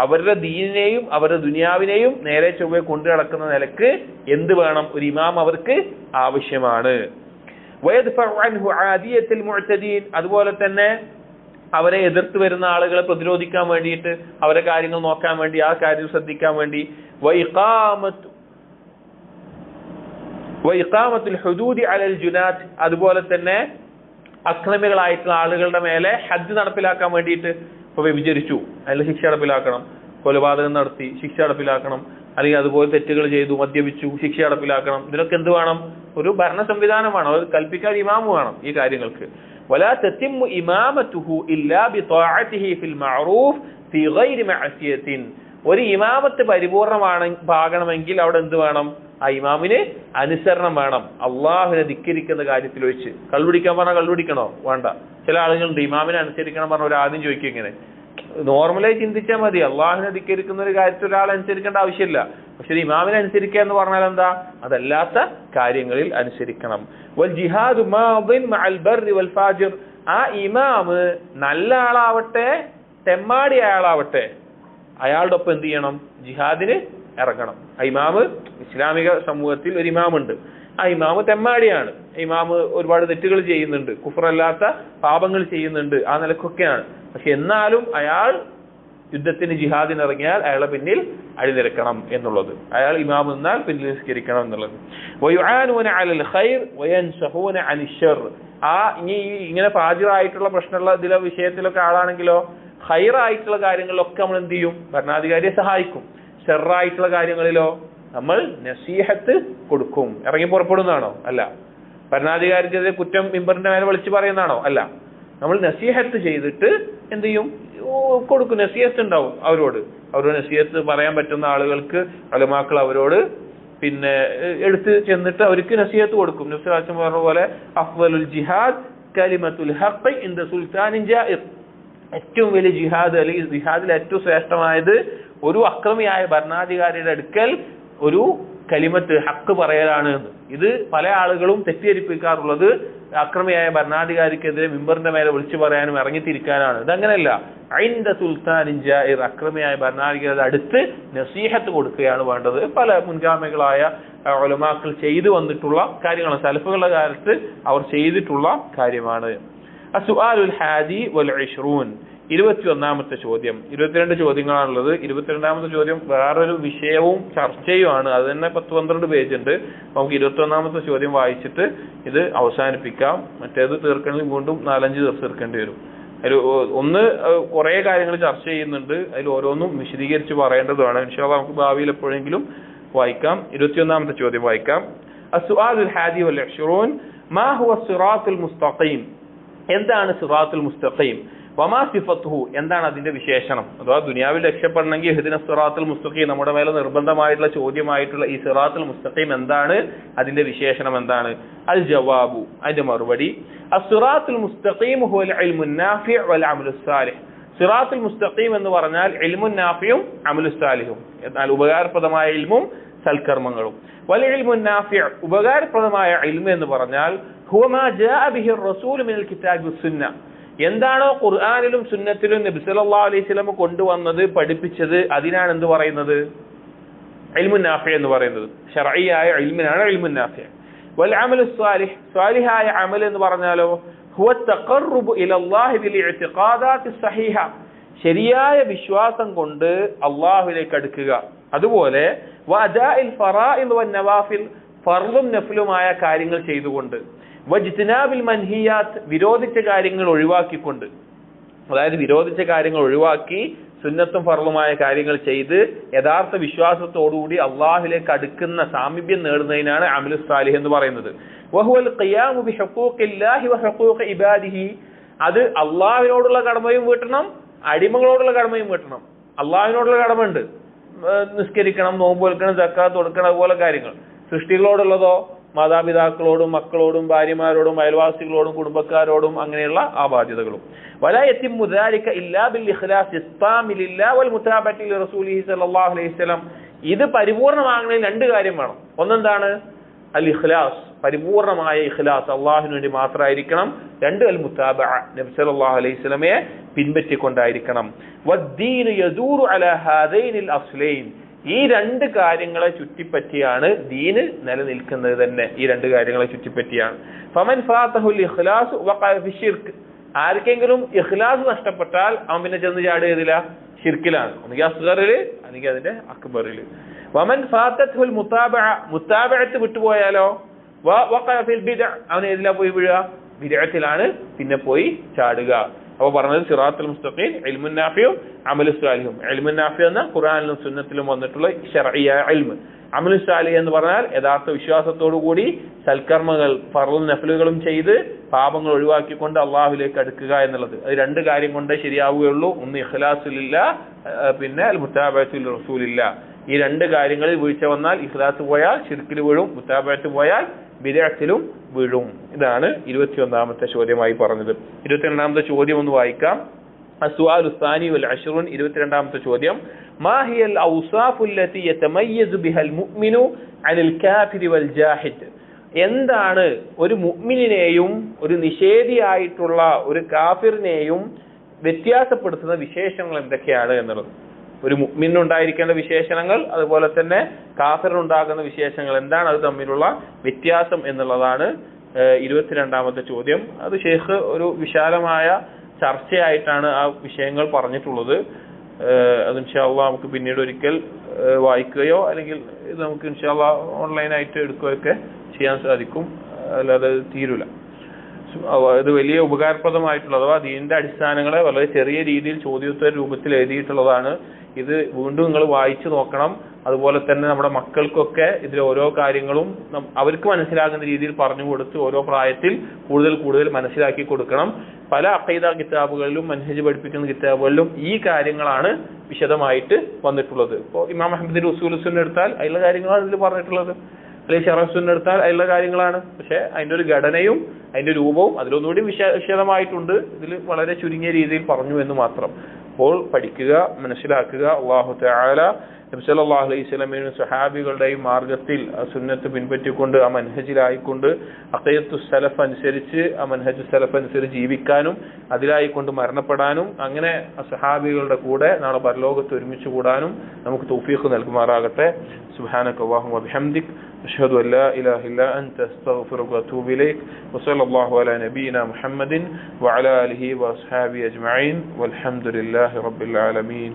അവരുടെ ദീനിനെയും അവരുടെ ദുനിയാവിനെയും നേരെ ചൊവ്വെ കൊണ്ടു നടക്കുന്ന നിലക്ക് എന്ത് വേണം? ഒരു ഇമാം അവർക്ക് ആവശ്യമാണ്. വയദ്ഫഉ അൻഹു ആദിയത്തുൽ മുഅ്തദീൻ, അതുപോലെ തന്നെ അവരെ എതിർത്ത് വരുന്ന ആളുകളെ പ്രതിരോധിക്കാൻ വേണ്ടിയിട്ട്, അവരെ കാര്യങ്ങൾ നോക്കാൻ വേണ്ടി, ആ കാര്യം ശ്രദ്ധിക്കാൻ വേണ്ടി, വഇഖാമത്തുൽ ഹുദൂദി അലൽ ജുനാത്ത്, അതുപോലെ തന്നെ അക്രമികളായിട്ടുള്ള ആളുകളുടെ മേലെ ഹജ്ജ് നടപ്പിലാക്കാൻ വേണ്ടിയിട്ട്. ഇപ്പൊ വ്യഭിചരിച്ചു, അതിൽ ശിക്ഷ നടപ്പിലാക്കണം. കൊലപാതകം നടത്തി, ശിക്ഷ നടപ്പിലാക്കണം. അല്ലെങ്കിൽ അതുപോലെ തെറ്റുകൾ ചെയ്തു, മദ്യപിച്ചു, ശിക്ഷ നടപ്പിലാക്കണം. ഇതിനൊക്കെ എന്ത് വേണം? ഒരു ഭരണ സംവിധാനം വേണം. അത് കൽപ്പിക്കാൻ ഇമാം വേണം ഈ കാര്യങ്ങൾക്ക്. ولا تتم إمامته إلا بطاعته في المعروف في غير معصية. ഒരു ഇമാമത്ത് പരിപൂർണമാകണമെങ്കിൽ അവിടെ എന്ത് വേണം? ആ ഇമാമിന് അനുസരണം വേണം. അള്ളാഹുവിനെ ധിക്കരിക്കുന്ന കാര്യത്തിൽ വെച്ച്. കള്ളുപിടിക്കാൻ പറഞ്ഞാൽ കള്ളുപിടിക്കണോ? വേണ്ട. ചില ആളുകളുണ്ട് ഇമാമിനെ അനുസരിക്കണം പറഞ്ഞ ഒരു ആദ്യം ചോദിക്കും ഇങ്ങനെ. നോർമലായി ചിന്തിച്ചാൽ മതി. അള്ളാഹുവിനെ ധിക്കരിക്കുന്ന ഒരു കാര്യത്തിൽ ഒരാൾ അനുസരിക്കേണ്ട ആവശ്യമില്ല. പക്ഷെ ഇമാമിനെ അനുസരിക്കുക എന്ന് പറഞ്ഞാൽ എന്താ? അതല്ലാത്ത കാര്യങ്ങളിൽ അനുസരിക്കണം. വൽ ജിഹാദു മാദിൻ മഅൽ ബർരി വൽ ഫാജിർ, ആ ഇമാമ് നല്ല ആളാവട്ടെ തെമ്മാടി ആളാവട്ടെ അയാളുടെ ഒപ്പം എന്ത് ചെയ്യണം? ജിഹാദിന് ഇറങ്ങണം. ആ ഇമാമ്, ഇസ്ലാമിക സമൂഹത്തിൽ ഒരു ഇമാമുണ്ട്, ആ ഇമാമ് തെമ്മാടിയാണ്, ഇമാമ് ഒരുപാട് തെറ്റുകൾ ചെയ്യുന്നുണ്ട്, കുഫറല്ലാത്ത പാപങ്ങൾ ചെയ്യുന്നുണ്ട്, ആ നിലക്കൊക്കെയാണ്. പക്ഷെ എന്നാലും അയാൾ യുദ്ധത്തിന് ജിഹാദിന് ഇറങ്ങിയാൽ അയാളെ പിന്നിൽ അണിനിരക്കണം എന്നുള്ളത്. അയാൾ ഇമാം എന്നാൽ പിന്നിൽ നിസ്കരിക്കണം എന്നുള്ളത്. വയുആനൂന അലൽ ഖൈർ വയൻസഹൂന അനിശ് ശർ, ആ ഇങ്ങനെ ഫാജിറായിട്ടുള്ള പ്രശ്നമുള്ള ഇതിലെ വിഷയത്തിലൊക്കെ ആളാണെങ്കിലോ ഖൈറായിട്ടുള്ള കാര്യങ്ങളിലൊക്കെ നമ്മൾ എന്ത് ചെയ്യും? ഭരണാധികാരിയെ സഹായിക്കും. ഷർറായിട്ടുള്ള കാര്യങ്ങളിലോ നമ്മൾ നസീഹത്ത് കൊടുക്കും. ഇറങ്ങി പുറപ്പെടുന്നതാണോ? അല്ല. ഭരണാധികാരിക്കെതിരെ കുറ്റം മിമ്പറിന്റെ മേലെ വിളിച്ചു പറയുന്നതാണോ? അല്ല. നമ്മൾ നസീഹത്ത് ചെയ്തിട്ട് എന്ത് ചെയ്യും? കൊടുക്കും. നസീഹത്ത് ഉണ്ടാവും അവരോട് നസീഹത്ത് പറയാൻ പറ്റുന്ന ആളുകൾക്ക് ഉലമാക്കൾ അവരോട് പിന്നെ എടുത്ത് ചെന്നിട്ട് അവർക്ക് നസീഹത്ത് കൊടുക്കും. നബി സല്ലല്ലാഹു അലൈഹി വസല്ലം പറഞ്ഞ പോലെ അഫ്ളലുൽ ജിഹാദ് കലിമത്തുൽ ഹഖ് ഇൻദ സുൽത്താനിൻ ജാഇർ, ഏറ്റവും വലിയ ജിഹാദ് അല്ലെങ്കിൽ ജിഹാദിൽ ഏറ്റവും ശ്രേഷ്ഠമായത് ഒരു അക്രമിയായ ഭരണാധികാരിയുടെ അടുക്കൽ ഒരു കലിമത്ത് ഹക്ക് പറയലാണ്. ഇത് പല ആളുകളും തെറ്റിദ്ധരിപ്പിക്കാറുള്ളത് അക്രമിയായ ഭരണാധികാരിക്കെതിരെ മിമ്പറിന്റെ മേലെ വിളിച്ചു പറയാനും ഇറങ്ങിത്തിരിക്കാനാണ്. ഇതങ്ങനെയല്ല. ഐൻദ സുൽത്താനിൻ ജാഇർ, അക്രമിയായ ഭരണാധികാരിയുടെ അടുത്ത് നസീഹത്ത് കൊടുക്കുകയാണ് വേണ്ടത്. പല മുൻഗാമികളായ ഉലമാക്കൾ ചെയ്തു വന്നിട്ടുള്ള കാര്യങ്ങളാണ്. സലഫുകളുടെ കാലത്ത് അവർ ചെയ്തിട്ടുള്ള കാര്യമാണ്. അസ്സുആലുൽ ഹാദി വൽ 20 21ാമത്തെ ചോദ്യം. 22 ചോദ്യങ്ങളാണുള്ളത്. 22ാമത്തെ ചോദ്യം വേറൊരു വിഷയവും ചർച്ചയുമാണ്. അത് തന്നെ 10-12 പേജ് ഉണ്ട്. നമുക്ക് 21ാമത്തെ ചോദ്യം വായിച്ചിട്ട് ഇത് അവസാനിപ്പിക്കാം. മറ്റേത് തീർക്കണമെങ്കിൽ വീണ്ടും 4-5 ദിവസം തീർക്കേണ്ടി വരും. അതിൽ ഒന്ന് കുറെ കാര്യങ്ങൾ ചർച്ച ചെയ്യുന്നുണ്ട്. അതിൽ ഓരോന്നും വിശദീകരിച്ച് പറയേണ്ടതാണ്. ഇൻഷാ അല്ലാഹ് നമുക്ക് ഭാവിയിൽ എപ്പോഴെങ്കിലും വായിക്കാം. 21ാമത്തെ ചോദ്യം വായിക്കാം. അസ്സുആലുൽ ഹാദി വൽ 20 മാ ഹുവ സിറാത്തുൽ മുസ്തഖീം, എന്താണ് സിറാത്തുൽ മുസ്തഖീം? വമാ സിഫത്തുഹു, എന്താണ് അതിന്റെ വിശേഷണം? അഥവാ ദുനിയാവിൽ രക്ഷപ്പെടണമെങ്കിൽ ഇഹ്ദിന സിറാത്തുൽ മുസ്തഖീം നമ്മുടെ മേലെ നിർബന്ധമായിട്ടുള്ള ചോദ്യമായിട്ടുള്ള ഈ സിറാത്തുൽ മുസ്തഖീം എന്താണ്, അതിന്റെ വിശേഷണം എന്താണ്? അൽ ജവാബു, അതിന്റെ മറുപടി അസ്സിറാത്തുൽ മുസ്തഖീം ഹുവൽ ഇൽമുൻ നാഫിഉ വൽ അമലുസ് സാലിഹ്. സിറാത്തുൽ മുസ്തഖീം എന്ന് പറഞ്ഞാൽ ഇൽമുൻ നാഫിഉം അമലുസ് സാലിഹും, എന്നാൽ ഉപകാരപ്രദമായ ഇൽമും സൽക്കർമ്മങ്ങളും. വൽ ഇൽമുൻ നാഫിഉ, ഉപകാരപ്രദമായ ഇൽമു എന്ന് പറഞ്ഞാൽ ഹുവ മാ ജാഅ ബിഹി റസൂൽ മിനൽ കിതാബി വസ്സുന്ന, എന്താണോ ഖുർആനിലും സുന്നത്തിലും നബി സല്ലല്ലാഹു അലൈഹി വസല്ലം കൊണ്ടുവന്നത്, പഠിപ്പിച്ചത്, അതിനാണ് എന്ത് പറയുന്നത്? ഇൽമുൻ നാഫിഉ എന്ന് പറയുന്നത്. ശർഈയായ ഇൽമിനാണ് ഇൽമുൻ നാഫിഉ. വൽ അമലുസ് സാലിഹ്, സാലിഹായ അമൽ എന്ന് പറഞ്ഞാലോ ഹുവ തഖർറുബു ഇലല്ലാഹി ബിൽ ഇഅ്തിഖാദാത്തി സഹീഹ, ശരിയായ വിശ്വാസം കൊണ്ട് അല്ലാഹുവിലേക്ക് അടുക്കുക. അതുപോലെ വഅദാഇൽ ഫറാഇദ് വൻ നവാഫിൽ, ഫർളും നഫ്ലുമായ കാര്യങ്ങൾ ചെയ്തുകൊണ്ട്. വജ്തിനാബിൽ മൻഹിയാത്ത്, വിരോധിച്ച കാര്യങ്ങൾ ഒഴിവാക്കിക്കൊണ്ട്, അതായത് വിരോധിച്ച കാര്യങ്ങൾ ഒഴിവാക്കി സുന്നത്തും ഫർളുമായ കാര്യങ്ങൾ ചെയ്ത് യഥാർത്ഥ വിശ്വാസത്തോടുകൂടി അള്ളാഹുവിലേക്ക് അടുക്കുന്ന സാമീപ്യം നേടുന്നതിനാണ് അമലുസ് സാലിഹ് എന്ന് പറയുന്നത്. വഹുവൽ ഖിയാമു ബിഹുഖൂഖില്ലാഹി വഹുഖൂഖി ഇബാദിഹി, അത് അള്ളാഹുവിനോടുള്ള കടമയും വീട്ടണം, അടിമകളോടുള്ള കടമയും വീട്ടണം. അള്ളാഹുവിനോടുള്ള കടമയുണ്ട്, നിസ്കരിക്കണം, നോമ്പ് വെക്കണം, സക്കാത്ത് കൊടുക്കണം, അതുപോലെ കാര്യങ്ങൾ. സൃഷ്ടികളോടുള്ളതോ മാതാപിതാക്കളോടും മക്കളോടും ഭാര്യമാരോടും അയൽവാസികളോടും കുടുംബക്കാരോടും അങ്ങനെയുള്ള ആ ബാധ്യതകളും. വലാ യതിമ്മു ദാലിക ഇല്ലാ ബിൽ ഇഖ്ലാസ് ഇസ്താമി ലില്ലാഹി വൽ മുതാബഅതി ലിറസൂലിഹി സ്വല്ലല്ലാഹു അലൈഹി വസല്ലം. ഇത് പരിപൂർണമാകണമെങ്കിൽ രണ്ട് കാര്യം വേണം. ഒന്നെന്താണ്? അൽ ഇഖ്ലാസ്, പരിപൂർണമായ ഇഖ്ലാസ്, അള്ളാഹുവിന് വേണ്ടി മാത്രമായിരിക്കണം. രണ്ട്, അൽ മുതാബഅ, നബി സല്ലല്ലാഹു അലൈഹി വസല്ലമയെ പിൻപറ്റിക്കൊണ്ടായിരിക്കണം. വദ്ദീനു യദൂറു അലാ ഹാദൈനിൽ അസ്ലൈൻ, ഈ രണ്ട് കാര്യങ്ങളെ ചുറ്റിപ്പറ്റിയാണ് ദീന് നിലനിൽക്കുന്നത് തന്നെ. ഈ രണ്ട് കാര്യങ്ങളെ ചുറ്റിപ്പറ്റിയാണ്. ഫമൻ ഫാതഹുൽ ഇഖ്ലാസ് വഖഅ ഫി ശിർക്ക്, ആർക്കെങ്കിലും ഇഖ്ലാസ് നഷ്ടപ്പെട്ടാൽ അവൻ പിന്നെ ചെന്ന് ചാടുകയില്ല, ഷിർക്കിലാണ്. ഒന്നുകിൽ അസ്ഗറിൽ അല്ലെങ്കിൽ അതിന്റെ അക്ബറിൽ. വമൻ ഫാതത്തുൽ മുതാബഅ, മുതാബഅത്ത് വിട്ടുപോയാലോ വഖഅ ഫിൽ ബിദ്അ, അവൻ ഏതിലാ പോയി വീഴുക? ബിദ്അത്തിലാണ് പിന്നെ പോയി ചാടുക. അപ്പോൾ പറഞ്ഞത് സിറാത്തുൽ മുസ്തഖീം ഇൽമുൻ നാഫിഉം അമലുസ് സാലിഹും. ഇൽമുൻ നാഫി എന്ന ഖുർആനിലും സുന്നത്തിലും വന്നിട്ടുള്ള ശർഈയായ ഇൽമ്. അമലുസ് സാലിഹ് എന്ന് പറഞ്ഞാൽ യഥാർത്ഥ വിശ്വാസത്തോടു കൂടി സൽക്കർമ്മങ്ങൾ ഫർളും നഫ്ലുകളും ചെയ്ത് പാപങ്ങൾ ഒഴിവാക്കിക്കൊണ്ട് അള്ളാഹുവിലേക്ക് അടുക്കുക എന്നുള്ളത്. അത് രണ്ട് കാര്യം കൊണ്ടേ ശരിയാവുകയുള്ളൂ. ഒന്ന് ഇഖ്ലാസുലില്ല, പിന്നെ അൽ മുതാബഅത്തുൽ റസൂലില്ല. ഈ രണ്ട് കാര്യങ്ങളിൽ വീഴ്ച വന്നാൽ ഇഖ്ലാസ് പോയാൽ ശിർക്കിൽ വീഴും, മുതാബഅത്ത് പോയാൽ ബിദ്അത്തിലും വീഴും. ഇതാണ് 21ാമത്തെ ചോദ്യമായി പറഞ്ഞത്. 22ാമത്തെ ചോദ്യം ഒന്ന് വായിക്കാം. അസ്സുആലു الثاني والعشرون, 22ാമത്തെ ചോദ്യം. മാ ഹിയൽ ഔസാഫു അല്ലതി യതമയ്യസു ബിഹൽ മുഅ്മിനു അനിൽ കാഫിരി വൽ ജാഹിദ്, എന്താണ് ഒരു മുഅ്മിനിനെയും ഒരു നിഷേധിയായിട്ടുള്ള ഒരു കാഫിറിനെയും വ്യത്യാസപ്പെടുത്തുന്ന വിശേഷണങ്ങൾ എന്തൊക്കെയാണ് എന്നുള്ളത്. ഒരു മുഅ്മിനുണ്ടായിരിക്കേണ്ട വിശേഷണങ്ങൾ, അതുപോലെ തന്നെ കാഫിറിനുണ്ടാകുന്ന വിശേഷങ്ങൾ എന്താണ്, അത് തമ്മിലുള്ള വ്യത്യാസം എന്നുള്ളതാണ് 22ാമത്തെ ചോദ്യം. അത് ഷെയ്ഖ് ഒരു വിശാലമായ ചർച്ചയായിട്ടാണ് ആ വിഷയങ്ങൾ പറഞ്ഞിട്ടുള്ളത്. അത് ഇൻഷാ അല്ലാഹ് നമുക്ക് പിന്നീട് ഒരിക്കൽ വായിക്കുകയോ അല്ലെങ്കിൽ ഇത് നമുക്ക് ഇൻഷാ അല്ലാഹ് ഓൺലൈനായിട്ട് എടുക്കുകയൊക്കെ ചെയ്യാൻ സാധിക്കും, അല്ലാതെ തീരൂല. ഇത് വലിയ ഉപകാരപ്രദമായിട്ടുള്ള അഥവാ ദീനിന്റെ അടിസ്ഥാനങ്ങളെ വളരെ ചെറിയ രീതിയിൽ ചോദ്യോത്തര രൂപത്തിൽ എഴുതിയിട്ടുള്ളതാണ്. ഇത് വീണ്ടും നിങ്ങൾ വായിച്ചു നോക്കണം. അതുപോലെ തന്നെ നമ്മുടെ മക്കൾക്കൊക്കെ ഇതിൽ ഓരോ കാര്യങ്ങളും അവർക്ക് മനസ്സിലാകുന്ന രീതിയിൽ പറഞ്ഞു കൊടുത്ത് ഓരോ പ്രായത്തിൽ കൂടുതൽ കൂടുതൽ മനസ്സിലാക്കി കൊടുക്കണം. പല അഖീദ കിതാബുകളിലും മൻഹജ് പഠിപ്പിക്കുന്ന കിതാബുകളിലും ഈ കാര്യങ്ങളാണ് വിശദമായിട്ട് വന്നിട്ടുള്ളത്. ഇപ്പോൾ ഇമാം അഹ്മദിന്റെ ഉസൂൽ സുന്ന എടുത്താൽ അതിലുള്ള കാര്യങ്ങളാണ് ഇതിൽ പറഞ്ഞിട്ടുള്ളത്, അല്ലെങ്കിൽ ശറഹ് സുന്ന എടുത്താൽ അതിലുള്ള കാര്യങ്ങളാണ്. പക്ഷെ അതിന്റെ ഒരു ഘടനയും അതിന്റെ രൂപവും അതിലൊന്നുകൂടി വിശദമായിട്ടുണ്ട്. ഇതിൽ വളരെ ചുരുങ്ങിയ രീതിയിൽ പറഞ്ഞു എന്ന് മാത്രം. അപ്പോൾ പഠിക്കുക, മനസ്സിലാക്കുക. അല്ലാഹു തആല നബി സല്ലല്ലാഹു അലൈഹി വസല്ലമയുടെ സ്വഹാബികളുടെയും മാർഗത്തിൽ സുന്നത്ത് പിൻപറ്റിക്കൊണ്ട് ആ മൻഹജിലായിക്കൊണ്ട് അഖീദത്തുസ് സലഫ് അനുസരിച്ച് ആ മൻഹജു സലഫ് അനുസരിച്ച് ജീവിക്കാനും അതിലായിക്കൊണ്ട് മരണപ്പെടാനും അങ്ങനെ ആ സ്വഹാബികളുടെ കൂടെ നാളെ പരലോകത്ത് ഒരുമിച്ച് കൂടാനും നമുക്ക് തൗഫീഖ് നൽകുമാറാകട്ടെ. സുബ്ഹാനക അല്ലാഹുമ്മ വബിഹംദിക് അഷ്ഹദു അൻ ലാ ഇലാഹ ഇല്ലാ അൻത അസ്തഗ്ഫിറുക വഅതൂബു ഇലൈക് വസല്ലല്ലാഹു അലാ നബിയിനാ മുഹമ്മദിൻ വഅലാ ആലിഹി വഅസ്ഹാബിഹി അജ്മഈൻ വൽഹംദുലില്ലാഹി റബ്ബിൽ ആലമീൻ.